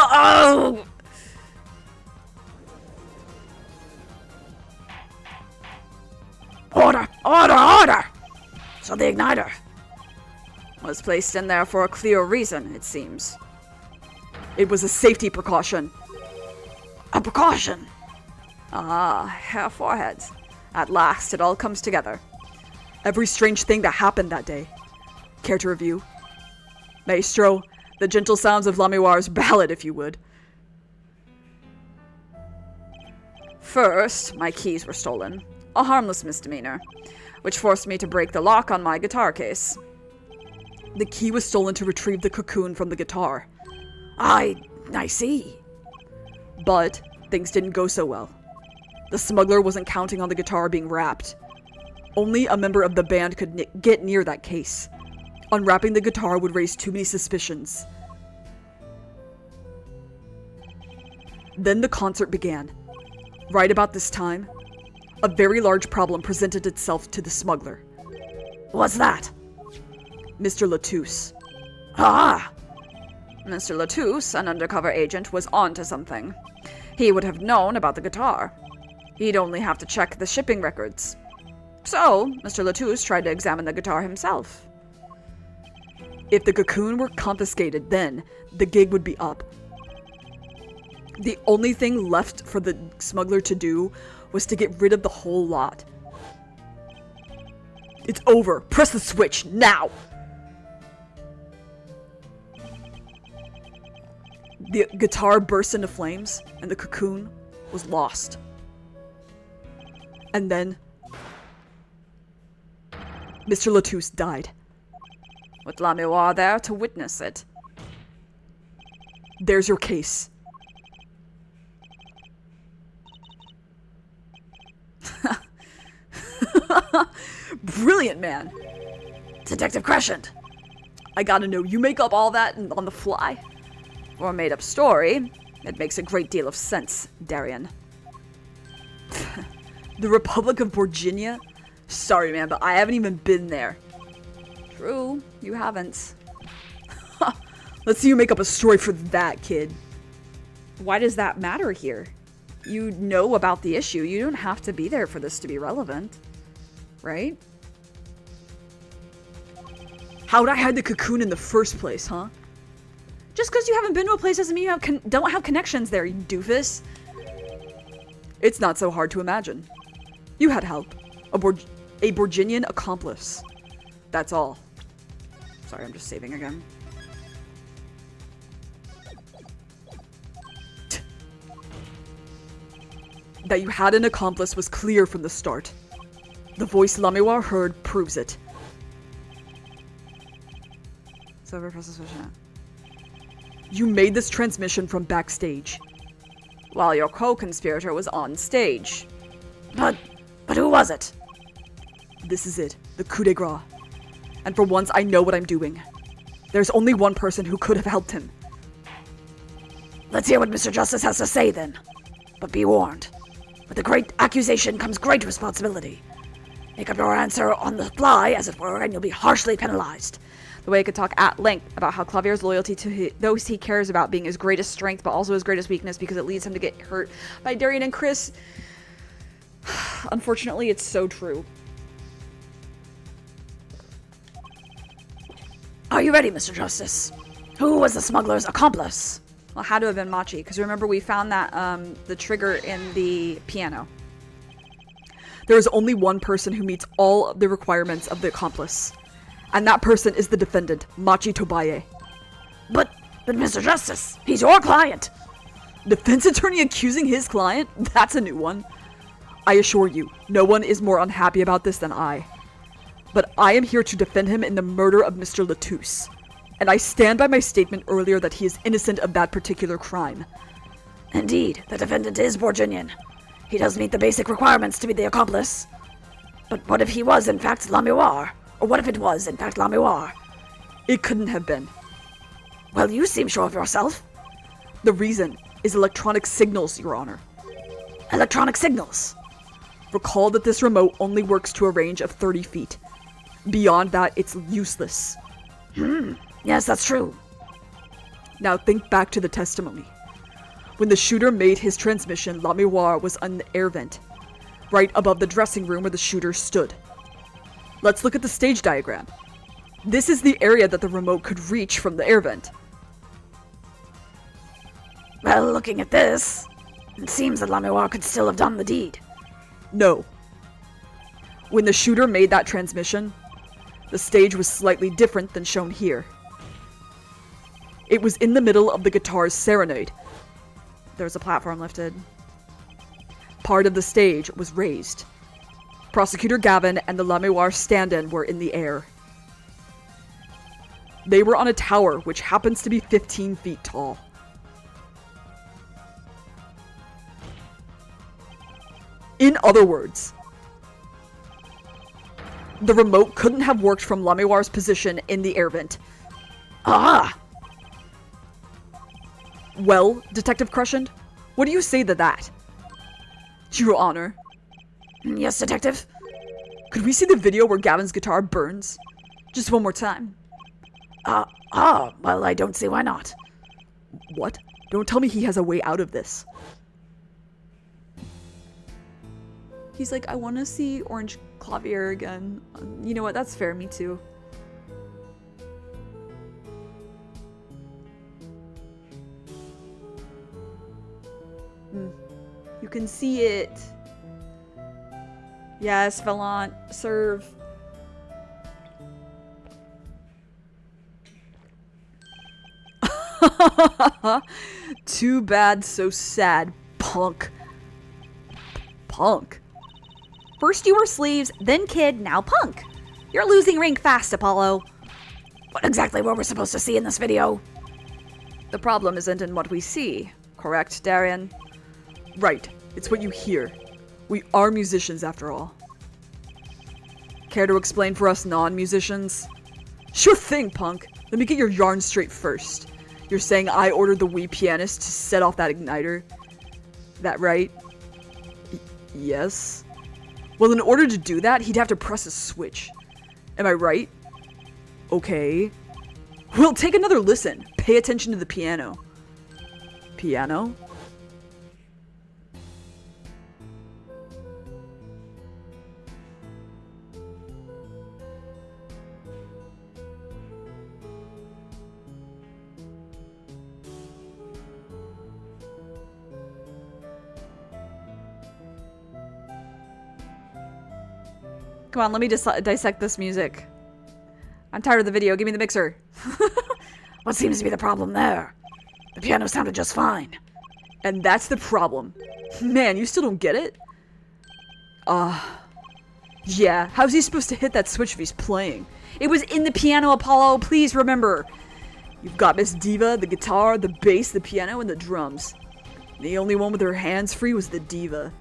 Order! Order! Order! So the igniter Was placed in there for a clear reason, it seems. It was a safety precaution. A precaution? Hair foreheads. At last, it all comes together. Every strange thing that happened that day. Care to review? Maestro, the gentle sounds of Lamiroir's ballad, if you would. First, my keys were stolen. A harmless misdemeanor, which forced me to break the lock on my guitar case. The key was stolen to retrieve the cocoon from the guitar. I see. But things didn't go so well. The smuggler wasn't counting on the guitar being wrapped. Only a member of the band could get near that case. Unwrapping the guitar would raise too many suspicions. Then the concert began. Right about this time, a very large problem presented itself to the smuggler. What's that? Mr. Latouche. Ah! Mr. Latouche, an undercover agent, was on to something. He would have known about the guitar. He'd only have to check the shipping records. So, Mr. Latouche tried to examine the guitar himself. If the cocoon were confiscated, then the gig would be up. The only thing left for the smuggler to do was to get rid of the whole lot. It's over. Press the switch, now! The guitar burst into flames, and the cocoon was lost. And then, Mr. Latouche died. With Lamiroir there to witness it. There's your case. Brilliant, man. Detective Crescent. I gotta know, you make up all that on the fly? For a made-up story, it makes a great deal of sense, Darian. The Republic of Virginia? Sorry, man, but I haven't even been there. True, you haven't. Let's see you make up a story for that, kid. Why does that matter here? You know about the issue. You don't have to be there for this to be relevant. Right? How'd I hide the cocoon in the first place, huh? Just because you haven't been to a place doesn't mean you don't have connections there, you doofus. It's not so hard to imagine. You had help. A Borginian accomplice. That's all. Sorry, I'm just saving again. That you had an accomplice was clear from the start. The voice Lamiroir heard proves it. So press switch now. You made this transmission from backstage. While your co-conspirator was on stage. But who was it? This is it, the coup de grace. And for once, I know what I'm doing. There's only one person who could have helped him. Let's hear what Mr. Justice has to say then. But be warned. With a great accusation comes great responsibility. Make up your answer on the fly, as it were, and you'll be harshly penalized. The way I could talk at length about how Clavier's loyalty to those he cares about being his greatest strength, but also his greatest weakness because it leads him to get hurt by Darian and Chris. Unfortunately, it's so true. Are you ready, Mr. Justice? Who was the smuggler's accomplice? Well, it had to have been Machi, because remember we found that the trigger in the piano. There is only one person who meets all of the requirements of the accomplice. And that person is the defendant, Machi Tobaye. But Mr. Justice, he's your client. Defense attorney accusing his client? That's a new one. I assure you, no one is more unhappy about this than I. But I am here to defend him in the murder of Mr. Latouche. And I stand by my statement earlier that he is innocent of that particular crime. Indeed, the defendant is Borginian. He does meet the basic requirements to be the accomplice. But what if he was, in fact, Lamiroir? Or what if it was, in fact, Lamiroir? It couldn't have been. Well, you seem sure of yourself. The reason is electronic signals, Your Honor. Electronic signals? Recall that this remote only works to a range of 30 feet. Beyond that, it's useless. Yes, that's true. Now think back to the testimony. When the shooter made his transmission, Lamiroir was on the air vent, right above the dressing room where the shooter stood. Let's look at the stage diagram. This is the area that the remote could reach from the air vent. Well, looking at this, it seems that Lamiroir could still have done the deed. No. When the shooter made that transmission, the stage was slightly different than shown here. It was in the middle of the guitar's serenade. There was a platform lifted. Part of the stage was raised. Prosecutor Gavin and the Lamiroir stand-in were in the air. They were on a tower which happens to be 15 feet tall. In other words, the remote couldn't have worked from Lamiroir's position in the air vent. Ah! Well, Detective Crescent, what do you say to that? Your Honor. Yes, Detective? Could we see the video where Gavin's guitar burns? Just one more time. Well, I don't see why not. What? Don't tell me he has a way out of this. He's like, I want to see Orange Clavier again. You know what? That's fair. Me too. You can see it. Yes, Valant. Serve. Too bad, so sad, punk. Punk? First you were sleeves, then kid, now punk. You're losing rank fast, Apollo. What exactly were we supposed to see in this video? The problem isn't in what we see, correct, Darian? Right. It's what you hear. We are musicians after all. Care to explain for us non-musicians? Sure thing, punk. Let me get your yarn straight first. You're saying I ordered the Wii pianist to set off that igniter? That right? Yes. Well, in order to do that, he'd have to press a switch. Am I right? Okay. Well, take another listen. Pay attention to the piano. Piano? Come on, let me dissect this music. I'm tired of the video. Give me the mixer. What seems to be the problem there? The piano sounded just fine. And that's the problem. Man, you still don't get it? Yeah, how's he supposed to hit that switch if he's playing? It was in the piano, Apollo. Please remember. You've got Miss Diva, the guitar, the bass, the piano, and the drums. The only one with her hands free was the Diva.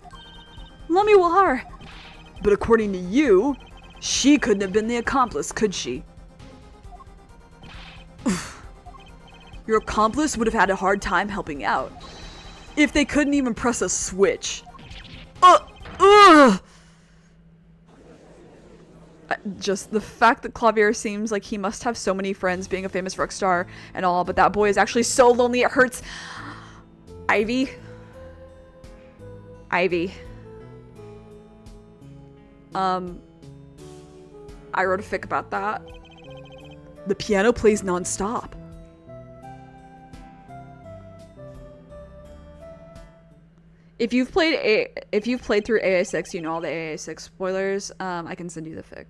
Lummy War. But according to you, she couldn't have been the accomplice, could she? Your accomplice would have had a hard time helping out. If they couldn't even press a switch. Just the fact that Clavier seems like he must have so many friends being a famous rock star and all, but that boy is actually so lonely it hurts. Ivy. I wrote a fic about that. The piano plays non-stop. If you've played through AA6, you know all the AA6 spoilers. I can send you the fic.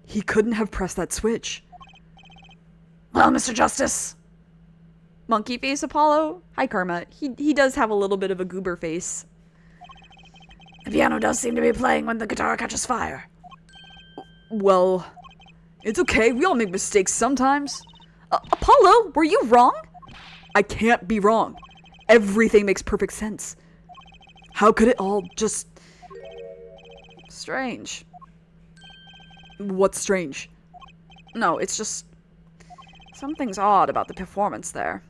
He couldn't have pressed that switch. Well, Mr. Justice. Monkey face Apollo. Hi, Karma. He does have a little bit of a goober face. The piano does seem to be playing when the guitar catches fire. Well, it's okay. We all make mistakes sometimes. Apollo, were you wrong? I can't be wrong. Everything makes perfect sense. How could it all just... Strange. What's strange? No, it's just... something's odd about the performance there.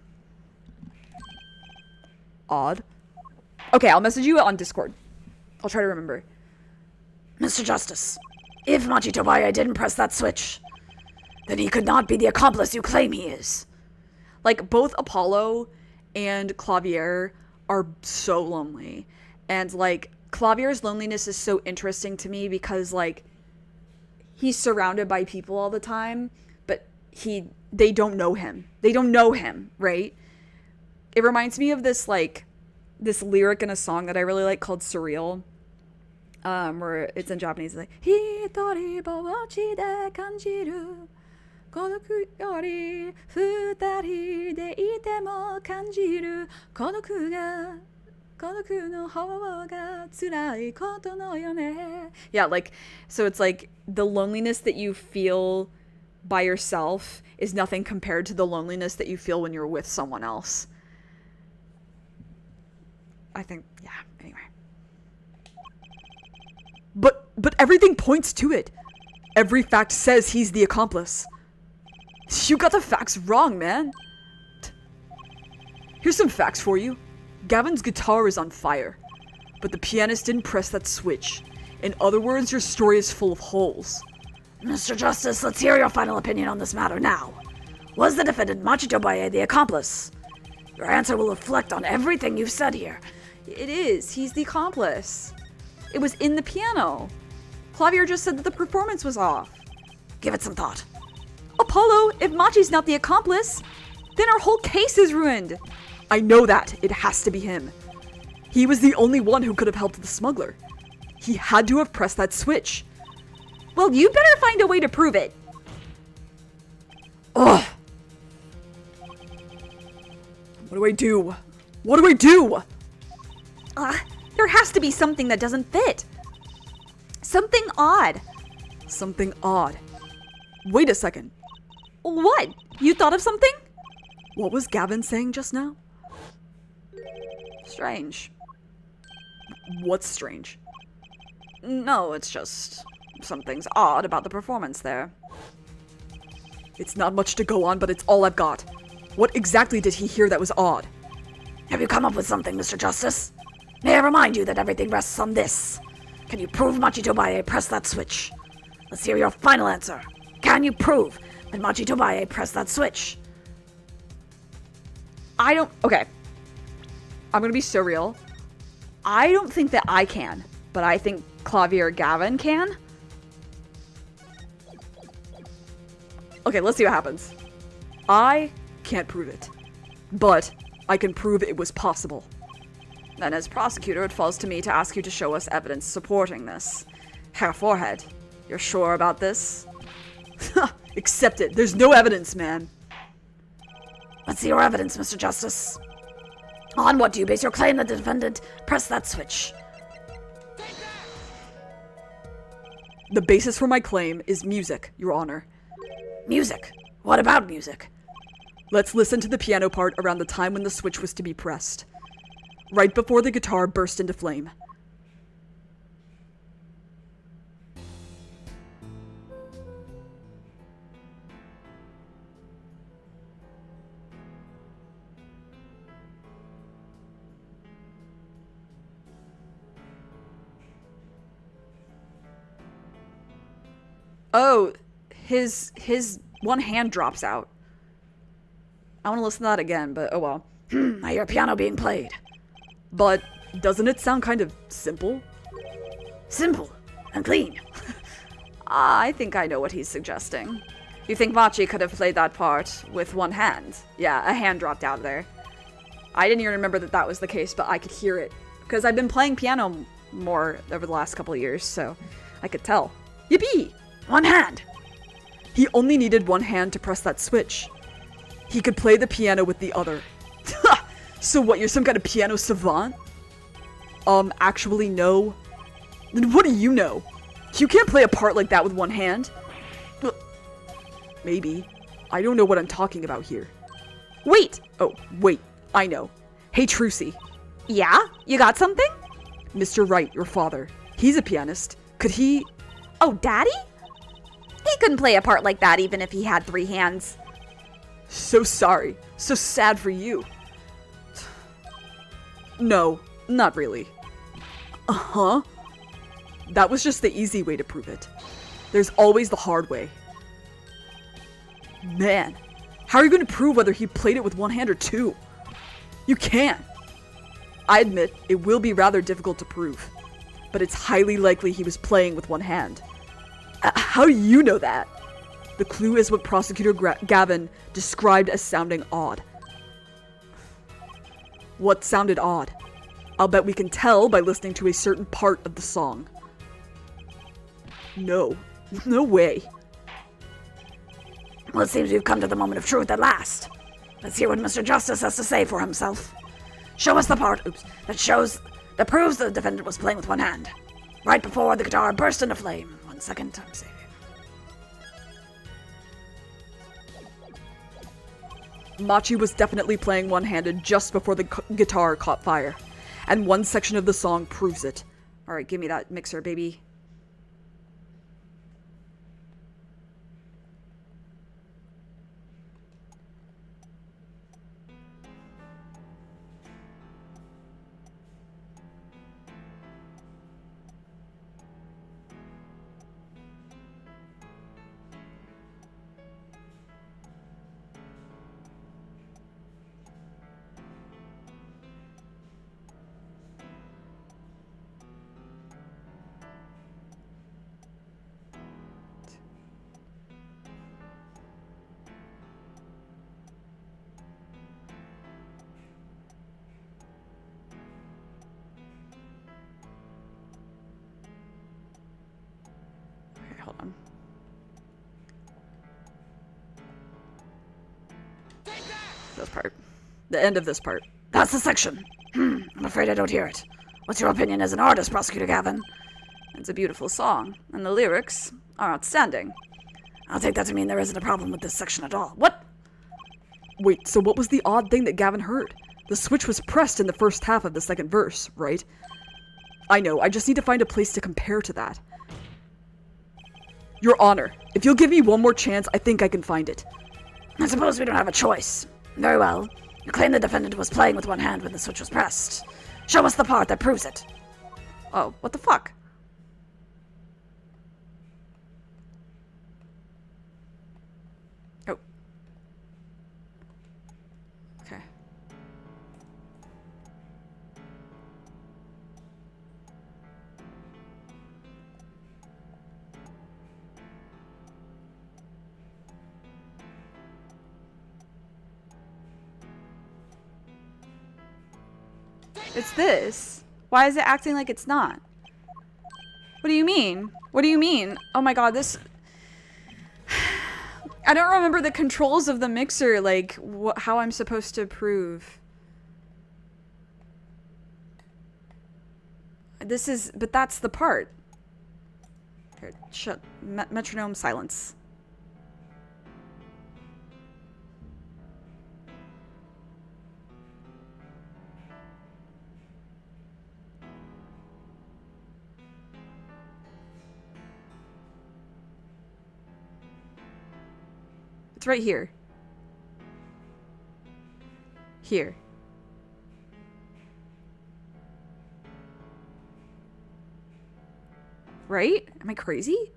Odd? Okay, I'll message you on Discord. I'll try to remember. Mr. Justice, if Machitobaye didn't press that switch, then he could not be the accomplice you claim he is. Like, both Apollo and Clavier are so lonely. And, like, Clavier's loneliness is so interesting to me because, like, he's surrounded by people all the time, but they don't know him. They don't know him, right? It reminds me of this, like, this lyric in a song that I really like called Surreal. Where it's in Japanese, it's like, Hitori bochi de kanjiru kodoku yori futari de ite mo kanjiru kodoku no hou ga tsurai koto no yo ne. Yeah, like, so it's like the loneliness that you feel by yourself is nothing compared to the loneliness that you feel when you're with someone else. I think, yeah, anyway. But everything points to it. Every fact says he's the accomplice. You got the facts wrong, man. Here's some facts for you. Gavin's guitar is on fire, but the pianist didn't press that switch. In other words, your story is full of holes. Mr. Justice, let's hear your final opinion on this matter now. Was the defendant Machitobaye the accomplice? Your answer will reflect on everything you've said here. It is. He's the accomplice. It was in the piano. Clavier just said that the performance was off. Give it some thought. Apollo, if Machi's not the accomplice, then our whole case is ruined. I know that. It has to be him. He was the only one who could have helped the smuggler. He had to have pressed that switch. Well, you better find a way to prove it. Ugh. What do I do? What do I do? There has to be something that doesn't fit. Something odd. something odd. Wait a second. What? You thought of something? What was Gavin saying just now? Strange. What's strange? No, it's just something's odd about the performance there. It's not much to go on, but it's all I've got. What exactly did he hear that was odd? Have you come up with something, Mr. Justice? May I remind you that everything rests on this. Can you prove Machito Baye pressed that switch? Let's hear your final answer. Can you prove that Machito Baye pressed that switch? Okay. I'm gonna be so real. I don't think that I can, but I think Clavier Gavin can. Okay, let's see what happens. I can't prove it, but I can prove it was possible. Then as prosecutor, it falls to me to ask you to show us evidence supporting this. Herr Forehead, you're sure about this? Accept it. There's no evidence, man. Let's see your evidence, Mr. Justice. On what do you base your claim that the defendant pressed that switch? The basis for my claim is music, Your Honor. Music? What about music? Let's listen to the piano part around the time when the switch was to be pressed. Right before the guitar burst into flame. Oh, his one hand drops out. I want to listen to that again, but oh well. I hear piano being played. But doesn't it sound kind of simple? Simple and clean. I think I know what he's suggesting. You think Machi could have played that part with one hand? Yeah, a hand dropped out there. I didn't even remember that was the case, but I could hear it. Because I've been playing piano more over the last couple of years, so I could tell. Yippee! One hand. He only needed one hand to press that switch. He could play the piano with the other. So what, you're some kind of piano savant? Actually no. Then what do you know? You can't play a part like that with one hand. Maybe. I don't know what I'm talking about here. Wait! Oh, wait. I know. Hey, Trucy. Yeah? You got something? Mr. Wright, your father. He's a pianist. Could he... Oh, Daddy? He couldn't play a part like that even if he had 3 hands. So sorry. So sad for you. No, not really. Uh-huh. That was just the easy way to prove it. There's always the hard way. Man, how are you going to prove whether he played it with one hand or 2? You can't. I admit, it will be rather difficult to prove, but it's highly likely he was playing with one hand. How do you know that? The clue is what Prosecutor Gavin described as sounding odd. What sounded odd? I'll bet we can tell by listening to a certain part of the song. No. No way. Well, it seems we've come to the moment of truth at last. Let's hear what Mr. Justice has to say for himself. Show us the part, that proves the defendant was playing with one hand. Right before the guitar burst into flame. 1 second, I'm saving. Machi was definitely playing one-handed just before the guitar caught fire. And one section of the song proves it. Alright, give me that mixer, baby. Okay, hold on. This part. The end of this part. That's the section. I'm afraid I don't hear it. What's your opinion as an artist, Prosecutor Gavin? It's a beautiful song, and the lyrics, are outstanding. I'll take that to mean there isn't a problem with this section at all. What? Wait, so what was the odd thing that Gavin heard? The switch was pressed in the first half of the second verse, right? I know, I just need to find a place to compare to that. Your Honor, if you'll give me one more chance, I think I can find it. I suppose we don't have a choice. Very well. You claim the defendant was playing with one hand when the switch was pressed. Show us the part that proves it. Oh, what the fuck? Oh. Okay. It's this. Why is it acting like it's not? What do you mean? What do you mean? Oh my god, this... I don't remember the controls of the mixer, like, how I'm supposed to prove. This is... But that's the part. Here, shut... metronome silence. It's right here. Here. Right? Am I crazy?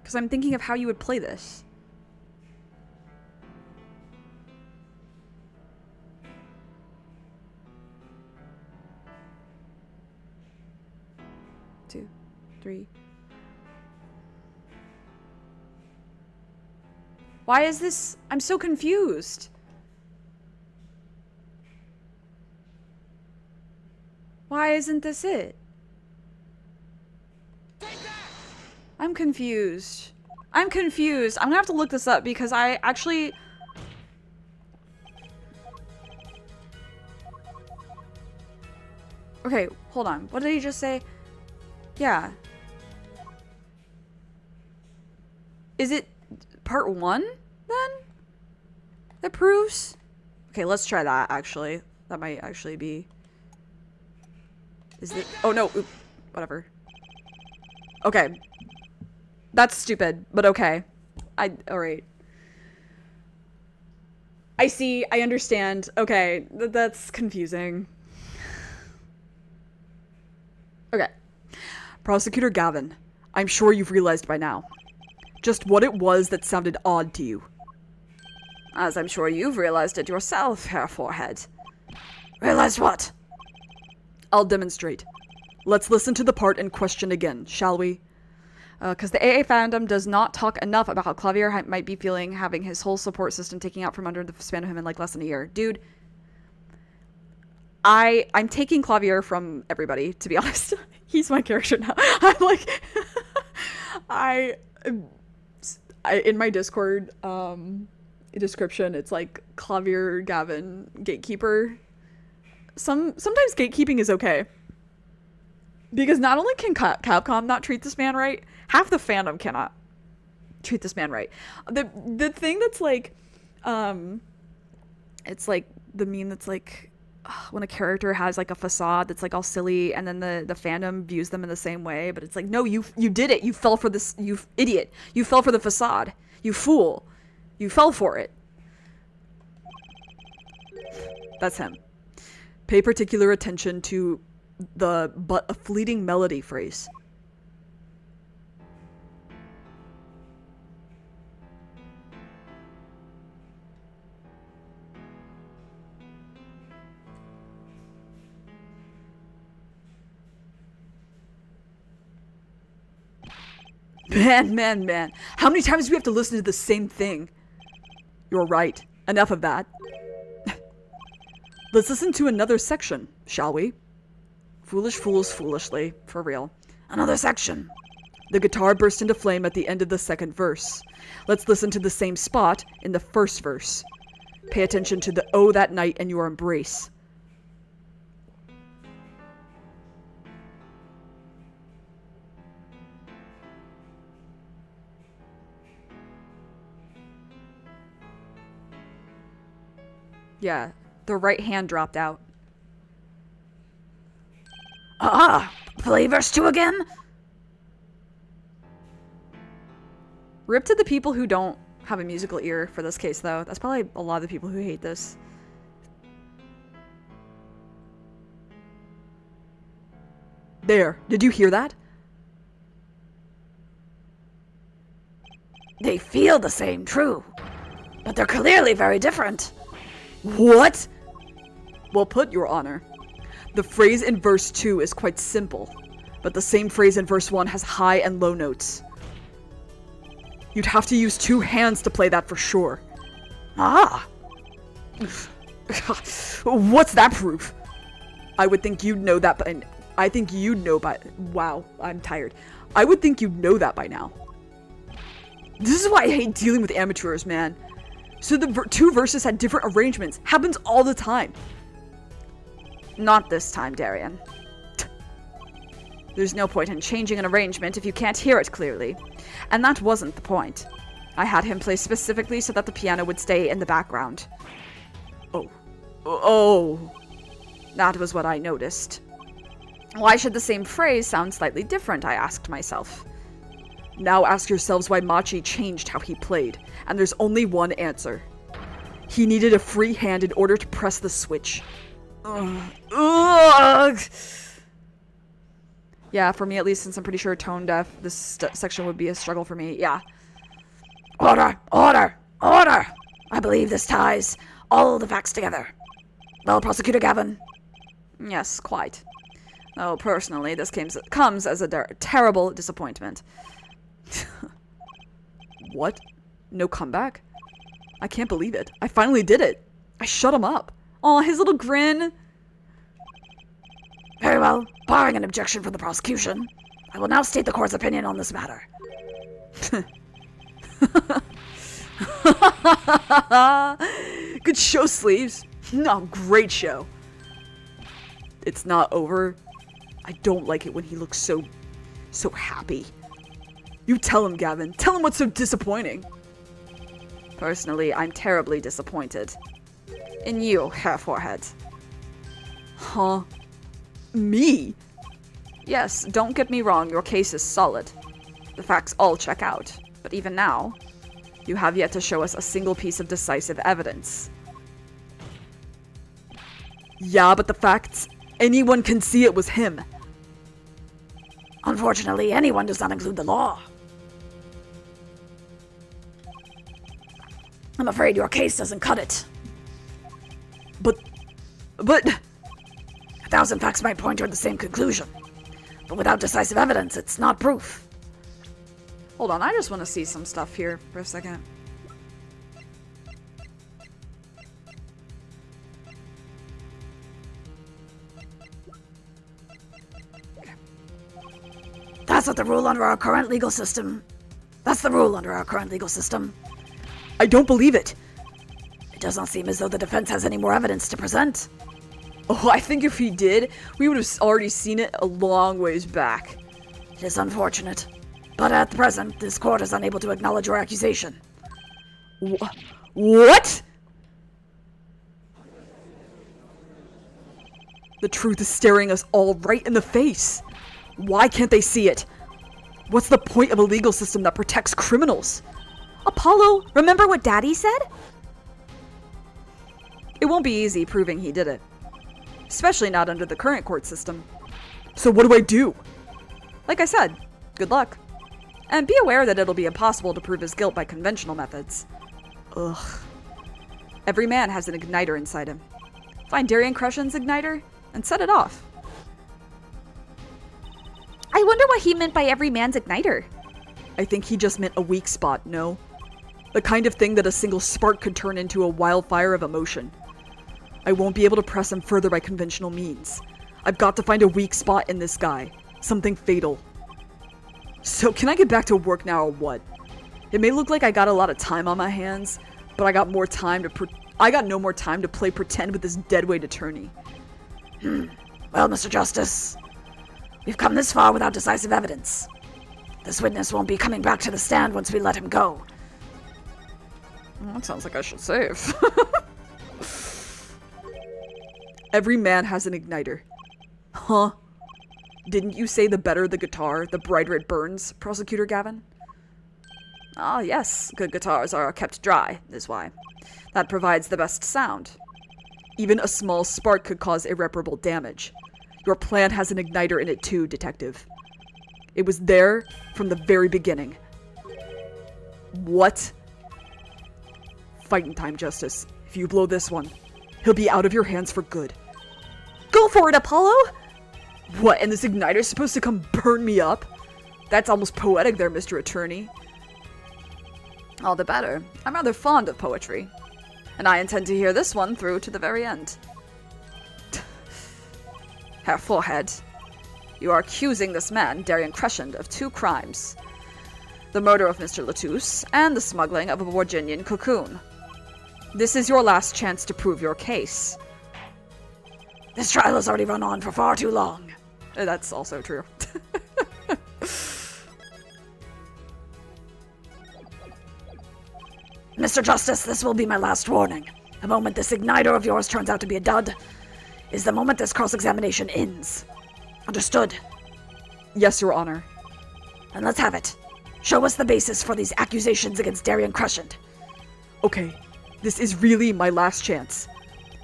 Because I'm thinking of how you would play this. Two, three. Why is this? I'm so confused. Why isn't this it? I'm confused. I'm confused. I'm gonna have to look this up because I actually... Okay, hold on. What did he just say? Yeah. Is it part 1 then? That proves? Okay, let's try that actually. That might actually be... Is it? Oh no, oop, whatever. Okay. That's stupid, but okay. Alright. I see, I understand. Okay, that's confusing. Okay. Prosecutor Gavin, I'm sure you've realized by now just what it was that sounded odd to you. As I'm sure you've realized it yourself, Herr Forehead. Realized what? I'll demonstrate. Let's listen to the part in question again, shall we? Because the AA fandom does not talk enough about how Clavier might be feeling having his whole support system taken out from under the span of him in like less than a year. Dude, I'm taking Clavier from everybody, to be honest. He's my character now. I'm like... I in my Discord description, it's like Clavier, Gavin, Gatekeeper. Sometimes gatekeeping is okay. Because not only can Capcom not treat this man right, half the fandom cannot treat this man right. The thing that's like... it's like the meme that's like... when a character has like a facade that's like all silly and then the fandom views them in the same way, but it's like, no, you did it. You fell for this, you idiot. You fell for the facade. You fool. You fell for it. That's him. Pay particular attention to the "but a fleeting melody" phrase. Man. How many times do we have to listen to the same thing? You're right. Enough of that. Let's listen to another section, shall we? Foolish fools foolishly. For real. Another section. The guitar burst into flame at the end of the second verse. Let's listen to the same spot in the first verse. Pay attention to the "Oh, that night" and your embrace. Yeah, the right hand dropped out. Play verse 2 again? Rip to the people who don't have a musical ear for this case, though. That's probably a lot of the people who hate this. There, did you hear that? They feel the same, true. But they're clearly very different. What? Well put, Your Honor. The phrase in verse 2 is quite simple, but the same phrase in verse 1 has high and low notes. You'd have to use 2 hands to play that for sure. Ah! What's that proof? I would think you'd know that, but I think you'd know by... Wow, I'm tired. I would think you'd know that by now. This is why I hate dealing with amateurs, man. So the 2 verses had different arrangements. Happens all the time. Not this time, Darian. There's no point in changing an arrangement if you can't hear it clearly. And that wasn't the point. I had him play specifically so that the piano would stay in the background. Oh. That was what I noticed. Why should the same phrase sound slightly different, I asked myself. Now ask yourselves why Machi changed how he played, and there's only one answer. He needed a free hand in order to press the switch. Yeah, for me at least, since I'm pretty sure tone deaf, this section would be a struggle for me. Yeah. Order! Order! Order! I believe this ties all the facts together. Well, Prosecutor Gavin? Yes, quite. Oh, personally, this comes as a terrible disappointment. What? No comeback? I can't believe it. I finally did it. I shut him up. Aw, his little grin. Very well. Barring an objection from the prosecution, I will now state the court's opinion on this matter. Good show, Sleeves. No, great show. It's not over. I don't like it when he looks so happy. You tell him, Gavin. Tell him what's so disappointing. Personally, I'm terribly disappointed. In you, Hair Forehead. Huh? Me? Yes, don't get me wrong, your case is solid. The facts all check out. But even now, you have yet to show us a single piece of decisive evidence. Yeah, but the facts, anyone can see it was him. Unfortunately, anyone does not include the law. I'm afraid your case doesn't cut it. But... 1,000 facts might point toward the same conclusion. But without decisive evidence, it's not proof. Hold on, I just want to see some stuff here for a second. That's what the rule under our current legal system. That's the rule under our current legal system. I don't believe it. It does not seem as though the defense has any more evidence to present. Oh, I think if he did, we would have already seen it a long ways back. It is unfortunate. But at the present, this court is unable to acknowledge your accusation. What? The truth is staring us all right in the face. Why can't they see it? What's the point of a legal system that protects criminals? Apollo, remember what Daddy said? It won't be easy proving he did it. Especially not under the current court system. So what do I do? Like I said, good luck. And be aware that it'll be impossible to prove his guilt by conventional methods. Ugh. Every man has an igniter inside him. Find Darian Crescent's igniter and set it off. I wonder what he meant by every man's igniter. I think he just meant a weak spot, no? The kind of thing that a single spark could turn into a wildfire of emotion. I won't be able to press him further by conventional means. I've got to find a weak spot in this guy. Something fatal. So can I get back to work now or what? It may look like I got a lot of time on my hands, but I got no more time to play pretend with this deadweight attorney. Well, Mr. Justice, we've come this far without decisive evidence. This witness won't be coming back to the stand once we let him go. That sounds like I should save. Every man has an igniter. Huh? Didn't you say the better the guitar, the brighter it burns, Prosecutor Gavin? Ah, yes, good guitars are kept dry, is why. That provides the best sound. Even a small spark could cause irreparable damage. Your plan has an igniter in it too, Detective. It was there from the very beginning. What? Fighting time, Justice. If you blow this one, he'll be out of your hands for good. Go for it, Apollo! What, and this igniter's supposed to come burn me up? That's almost poetic there, Mr. Attorney. All the better. I'm rather fond of poetry. And I intend to hear this one through to the very end. Herr Forehead, you are accusing this man, Darian Crescent, of 2 crimes. The murder of Mr. Latouche and the smuggling of a Virginian cocoon. This is your last chance to prove your case. This trial has already run on for far too long. That's also true. Mr. Justice, this will be my last warning. The moment this igniter of yours turns out to be a dud is the moment this cross-examination ends. Understood? Yes, Your Honor. Then let's have it. Show us the basis for these accusations against Darian Crescent. Okay, this is really my last chance.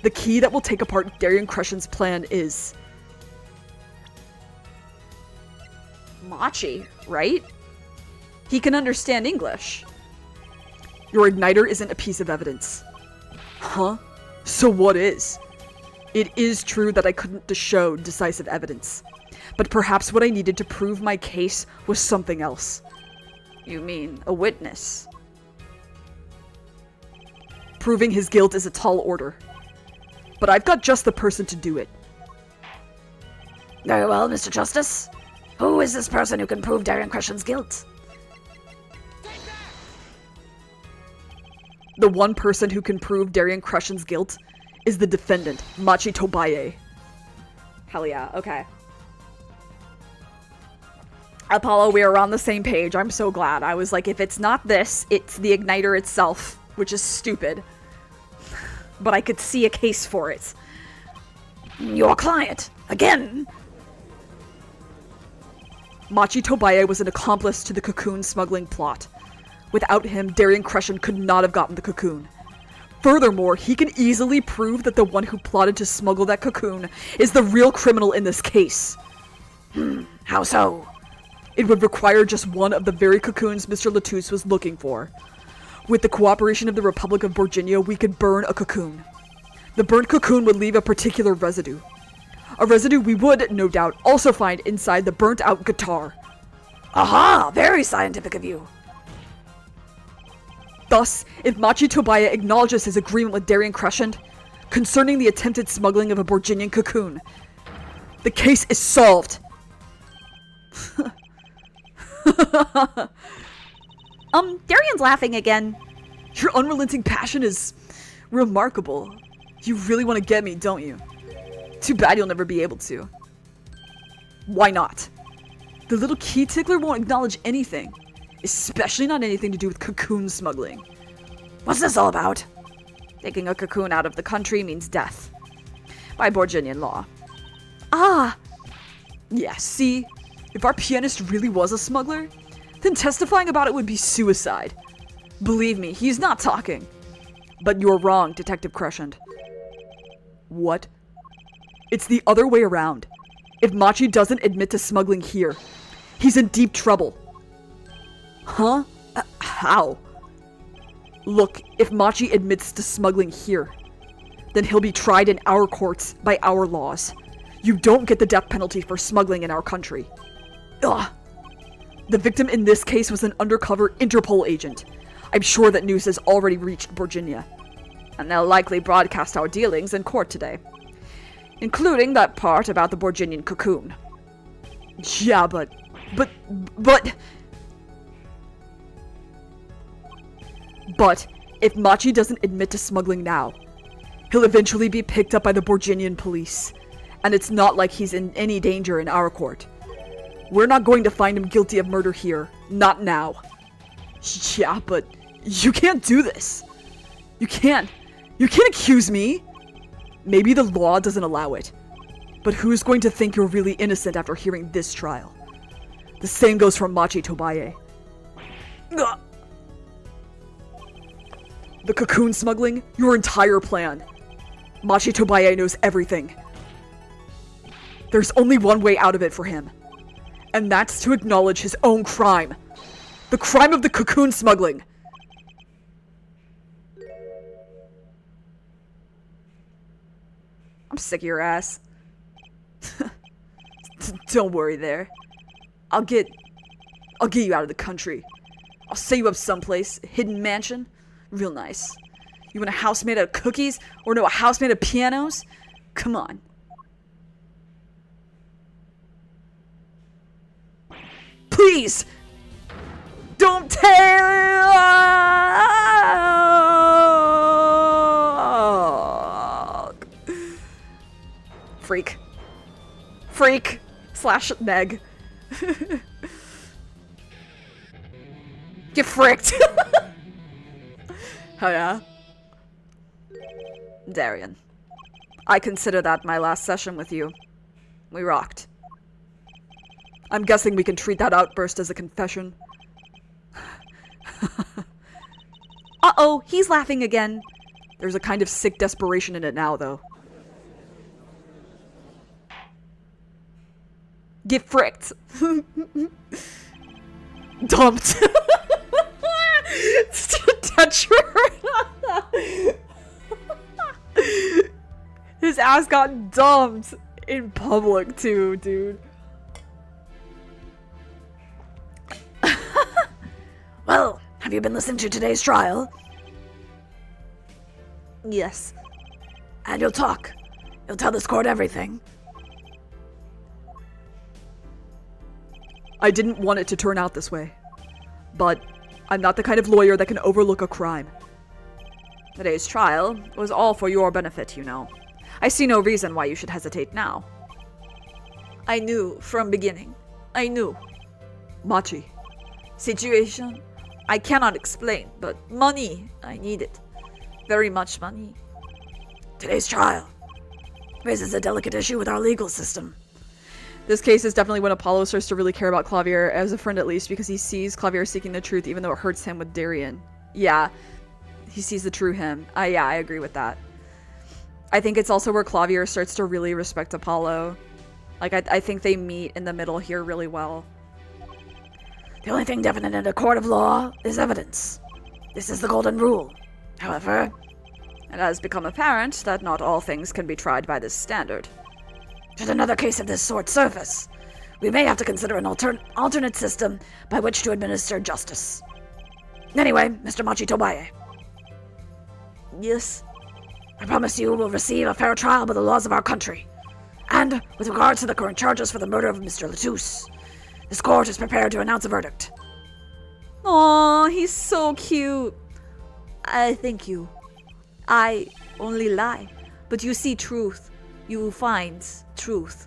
The key that will take apart Darian Crescent's plan is... Machi, right? He can understand English. Your igniter isn't a piece of evidence. Huh? So what is? It is true that I couldn't show decisive evidence. But perhaps what I needed to prove my case was something else. You mean a witness? Proving his guilt is a tall order. But I've got just the person to do it. Very well, Mr. Justice. Who is this person who can prove Darian Crescent's guilt? The one person who can prove Darian Crescent's guilt is the defendant, Machi Tobaye. Hell yeah, okay. Apollo, we are on the same page. I'm so glad. I was like, if it's not this, it's the igniter itself, which is stupid. But I could see a case for it. Your client, again. Machi Tobaye was an accomplice to the cocoon smuggling plot. Without him, Darian Crescent could not have gotten the cocoon. Furthermore, he can easily prove that the one who plotted to smuggle that cocoon is the real criminal in this case. How so? It would require just one of the very cocoons Mr. Latouche was looking for. With the cooperation of the Republic of Virginia, we could burn a cocoon. The burnt cocoon would leave a particular residue. A residue we would, no doubt, also find inside the burnt-out guitar. Aha! Very scientific of you. Thus, if Machi Tobaye acknowledges his agreement with Darian Crescent concerning the attempted smuggling of a Virginian cocoon, the case is solved. Darian's laughing again. Your unrelenting passion is remarkable. You really want to get me, don't you? Too bad you'll never be able to. Why not? The little key tickler won't acknowledge anything. Especially not anything to do with cocoon smuggling. What's this all about? Taking a cocoon out of the country means death. By Borginian law. Ah! Yeah, see? If our pianist really was a smuggler, then testifying about it would be suicide. Believe me, he's not talking. But you're wrong, Detective Crescent. What? It's the other way around. If Machi doesn't admit to smuggling here, he's in deep trouble. Huh? How? Look, if Machi admits to smuggling here, then he'll be tried in our courts by our laws. You don't get the death penalty for smuggling in our country. Ugh. The victim in this case was an undercover Interpol agent. I'm sure that news has already reached Virginia. And they'll likely broadcast our dealings in court today. Including that part about the Borginian cocoon. Yeah, but But if Machi doesn't admit to smuggling now, he'll eventually be picked up by the Borginian police. And it's not like he's in any danger in our court. We're not going to find him guilty of murder here. Not now. Yeah, but you can't do this. You can't accuse me. Maybe the law doesn't allow it. But who's going to think you're really innocent after hearing this trial? The same goes for Machi Tobaye. Ugh. The cocoon smuggling? Your entire plan. Machi Tobaye knows everything. There's only one way out of it for him. And that's to acknowledge his own crime. The crime of the cocoon smuggling. I'm sick of your ass. Don't worry there. I'll get you out of the country. I'll set you up someplace, hidden mansion. Real nice. You want a house made out of cookies? Or no, a house made of pianos? Come on. Please! Don't talk! Freak. Freak. / Meg. Get fricked! Oh yeah? Darian. I consider that my last session with you. We rocked. I'm guessing we can treat that outburst as a confession. Uh-oh, he's laughing again. There's a kind of sick desperation in it now, though. Get fricked. Dumped. His ass got dumped in public too, dude. Well, have you been listening to today's trial? Yes. And you'll talk. You'll tell this court everything. I didn't want it to turn out this way. But I'm not the kind of lawyer that can overlook a crime. Today's trial was all for your benefit, you know. I see no reason why you should hesitate now. I knew from beginning. I knew. Machi. Situation? I cannot explain, but money. I need it. Very much money. Today's trial raises a delicate issue with our legal system. This case is definitely when Apollo starts to really care about Clavier, as a friend at least, because he sees Clavier seeking the truth even though it hurts him with Darien. Yeah, he sees the true him. Yeah, I agree with that. I think it's also where Clavier starts to really respect Apollo. Like, I think they meet in the middle here really well. The only thing definite in a court of law is evidence. This is the golden rule. However, it has become apparent that not all things can be tried by this standard. Should another case of this sort surface, we may have to consider an alternate system by which to administer justice. Anyway, Mr. Machi Tobaye. Yes? I promise you will receive a fair trial by the laws of our country. And, with regards to the current charges for the murder of Mr. Latouche, this court is prepared to announce a verdict. Aww, he's so cute. I thank you. I only lie, but you see truth. You find truth.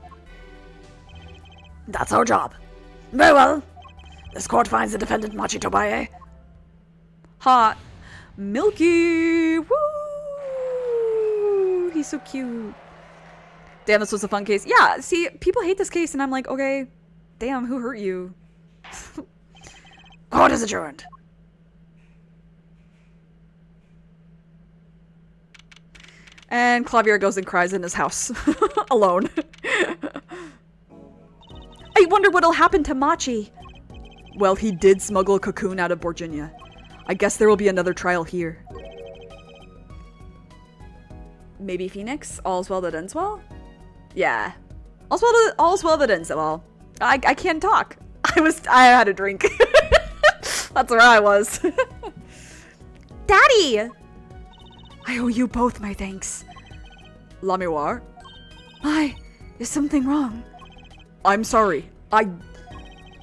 That's our job. Very well. This court finds the defendant Machi Tobaye hot, milky. Woo! He's so cute. Damn, this was a fun case. Yeah, see, people hate this case, and I'm like, okay, damn, who hurt you? Court is adjourned. And Clavier goes and cries in his house. Alone. I wonder what'll happen to Machi. Well, he did smuggle a cocoon out of Borginia. I guess there will be another trial here. Maybe Phoenix? All's well that ends well? Yeah. All's well that ends well. I can't talk. I had a drink. That's where I was. Daddy! I owe you both my thanks. La Miroir? Is something wrong? I'm sorry.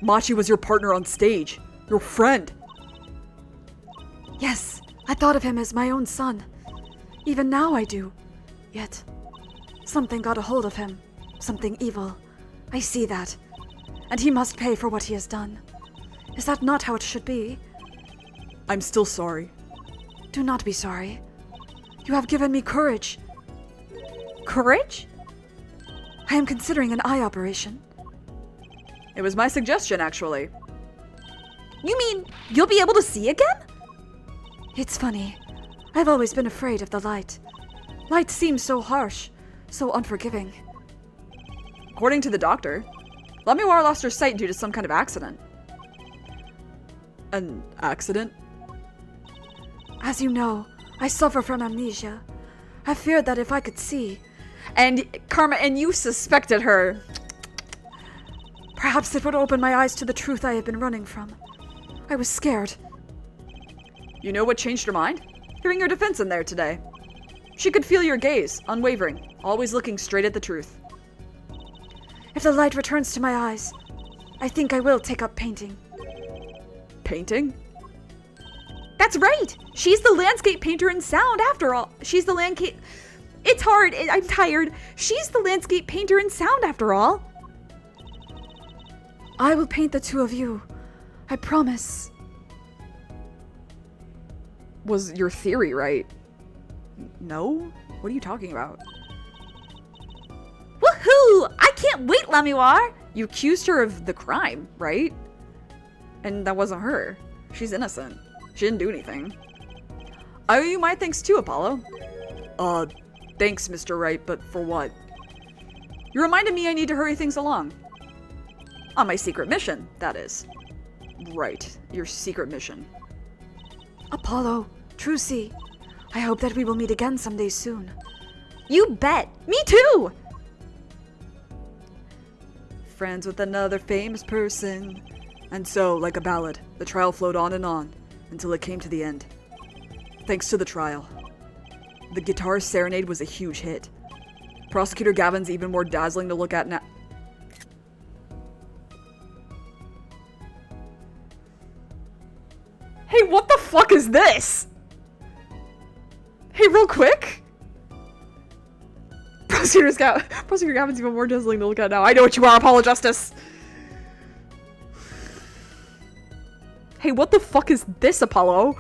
Machi was your partner on stage. Your friend. Yes, I thought of him as my own son. Even now I do. Yet, something got a hold of him. Something evil. I see that. And he must pay for what he has done. Is that not how it should be? I'm still sorry. Do not be sorry. You have given me courage. Courage? I am considering an eye operation. It was my suggestion, actually. You mean you'll be able to see again? It's funny. I've always been afraid of the light. Light seems so harsh, so unforgiving. According to the doctor, Lamiwar lost her sight due to some kind of accident. An accident? As you know, I suffer from amnesia. I feared that if I could see, And Karma, and you suspected her. perhaps it would open my eyes to the truth I have been running from. I was scared. You know what changed her mind? Hearing your defense in there today. She could feel your gaze, unwavering, always looking straight at the truth. If the light returns to my eyes, I think I will take up painting. Painting? That's right. She's the landscape painter in sound, after all. She's the landscape... It's hard. I'm tired. She's the landscape painter in sound, after all. I will paint the two of you. I promise. Was your theory right? No? What are you talking about? Woohoo! I can't wait, Lamiwar. You accused her of the crime, right? And that wasn't her. She's innocent. She didn't do anything. I owe you my thanks too, Apollo. Thanks, Mr. Wright, but for what? You reminded me I need to hurry things along. On my secret mission, that is. Right, your secret mission. Apollo, Trucy, I hope that we will meet again someday soon. You bet. Me too. Friends with another famous person. And so, like a ballad, the trial flowed on and on, until it came to the end. Thanks to the trial. The guitar serenade was a huge hit. Prosecutor Gavin's even more dazzling to look at now. Hey, what the fuck is this? Hey, real quick. Prosecutor Gavin's even more dazzling to look at now. I know what you are, Apollo Justice. Hey, what the fuck is this, Apollo?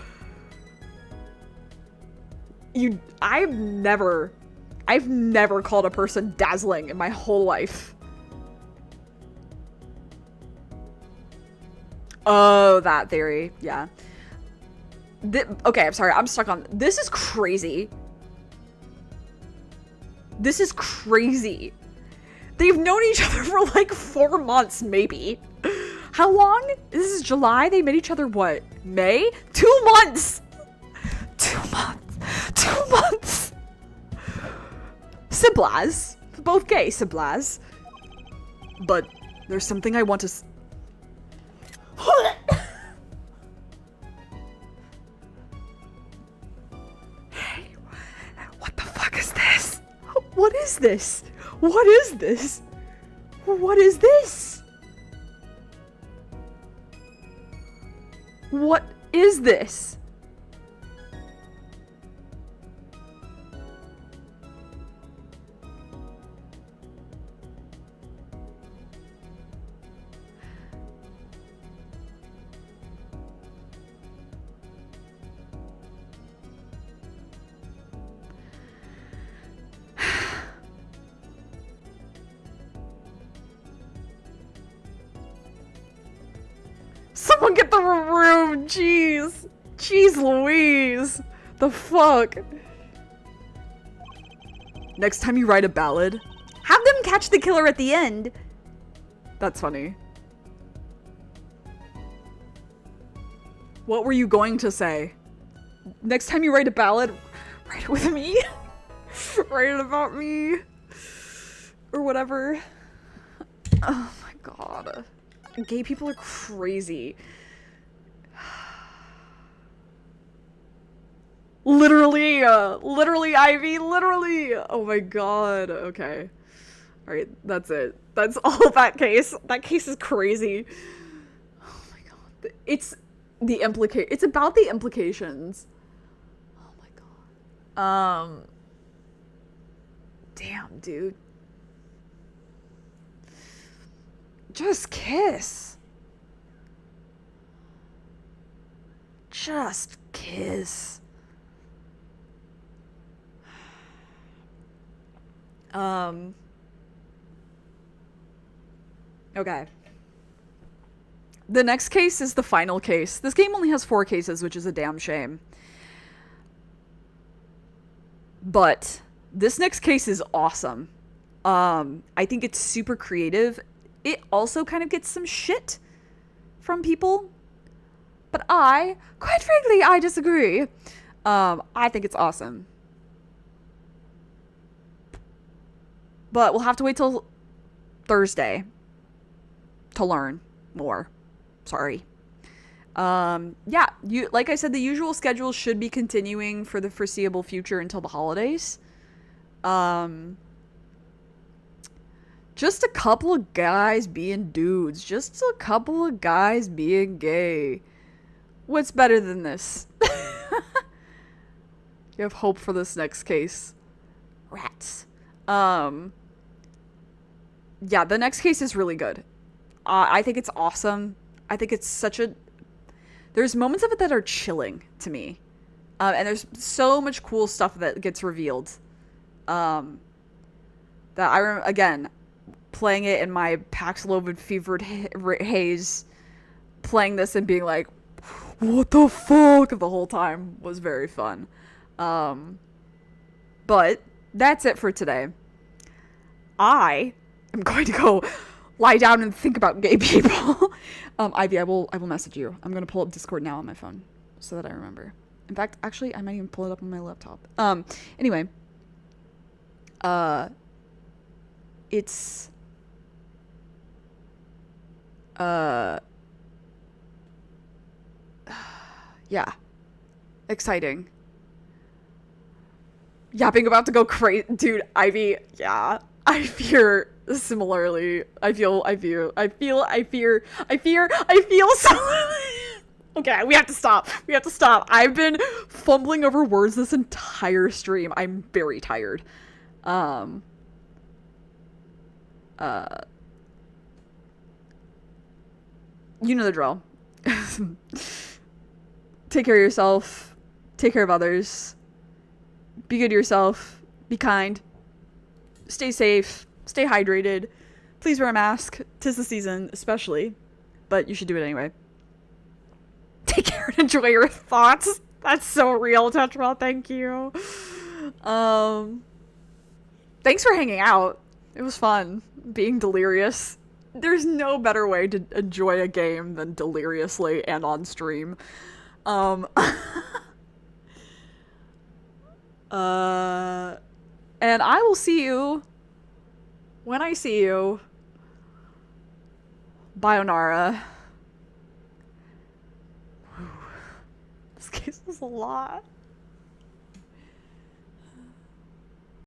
I've never called a person dazzling in my whole life. Oh, that theory. Yeah. Okay, I'm sorry. I'm stuck on... This is crazy. This is crazy. They've known each other for like 4 months, maybe. How long? This is July. They met each other, what? May? 2 months! 2 months. 2 months! Siblaz. Both gay, Siblaz. But there's something I want to Hey, what the fuck is this? What is this? What is this? What is this? What is this? Someone get the room! Jeez! Jeez Louise! The fuck? Next time you write a ballad, Have them catch the killer at the end. that's funny. What were you going to say? Next time you write a ballad, write it with me. Write it about me. Or whatever. Oh my god. Gay people are crazy. Literally, Ivy, literally. Oh my god. Okay. Alright, that's it. That's all of that case. That case is crazy. It's it's about the implications. Oh my god. Damn, dude. Just kiss. Just kiss. Okay. The next case is the final case. This game only has 4 cases, which is a damn shame. But this next case is awesome. I think it's super creative. It also kind of gets some shit from people. But quite frankly, I disagree. I think it's awesome. But we'll have to wait till Thursday to learn more. Sorry. Yeah, like I said, the usual schedule should be continuing for the foreseeable future until the holidays. Just a couple of guys being dudes. Just a couple of guys being gay. What's better than this? You have hope for this next case. Rats. Yeah, the next case is really good. I think it's awesome. I think it's there's moments of it that are chilling to me. And there's so much cool stuff that gets revealed. That again, playing it in my Paxlovid fevered haze, playing this and being like, what the fuck, the whole time was very fun. But that's it for today. I am going to go lie down and think about gay people. Ivy, I will message you. I'm going to pull up Discord now on my phone so that I remember. In fact, actually, I might even pull it up on my laptop. Anyway. It's... yeah. Exciting. Yapping about to go crazy. Dude, Ivy, yeah. I fear similarly. I fear so. Okay, we have to stop. I've been fumbling over words this entire stream. I'm very tired. You know the drill. Take care of yourself. Take care of others. Be good to yourself. Be kind. Stay safe. Stay hydrated. Please wear a mask. 'Tis the season, especially. But you should do it anyway. Take care and enjoy your thoughts. That's so real, Tetra. Thank you. Thanks for hanging out. It was fun being delirious. There's no better way to enjoy a game than deliriously and on stream. And I will see you when I see you. Bayonara. This case is a lot.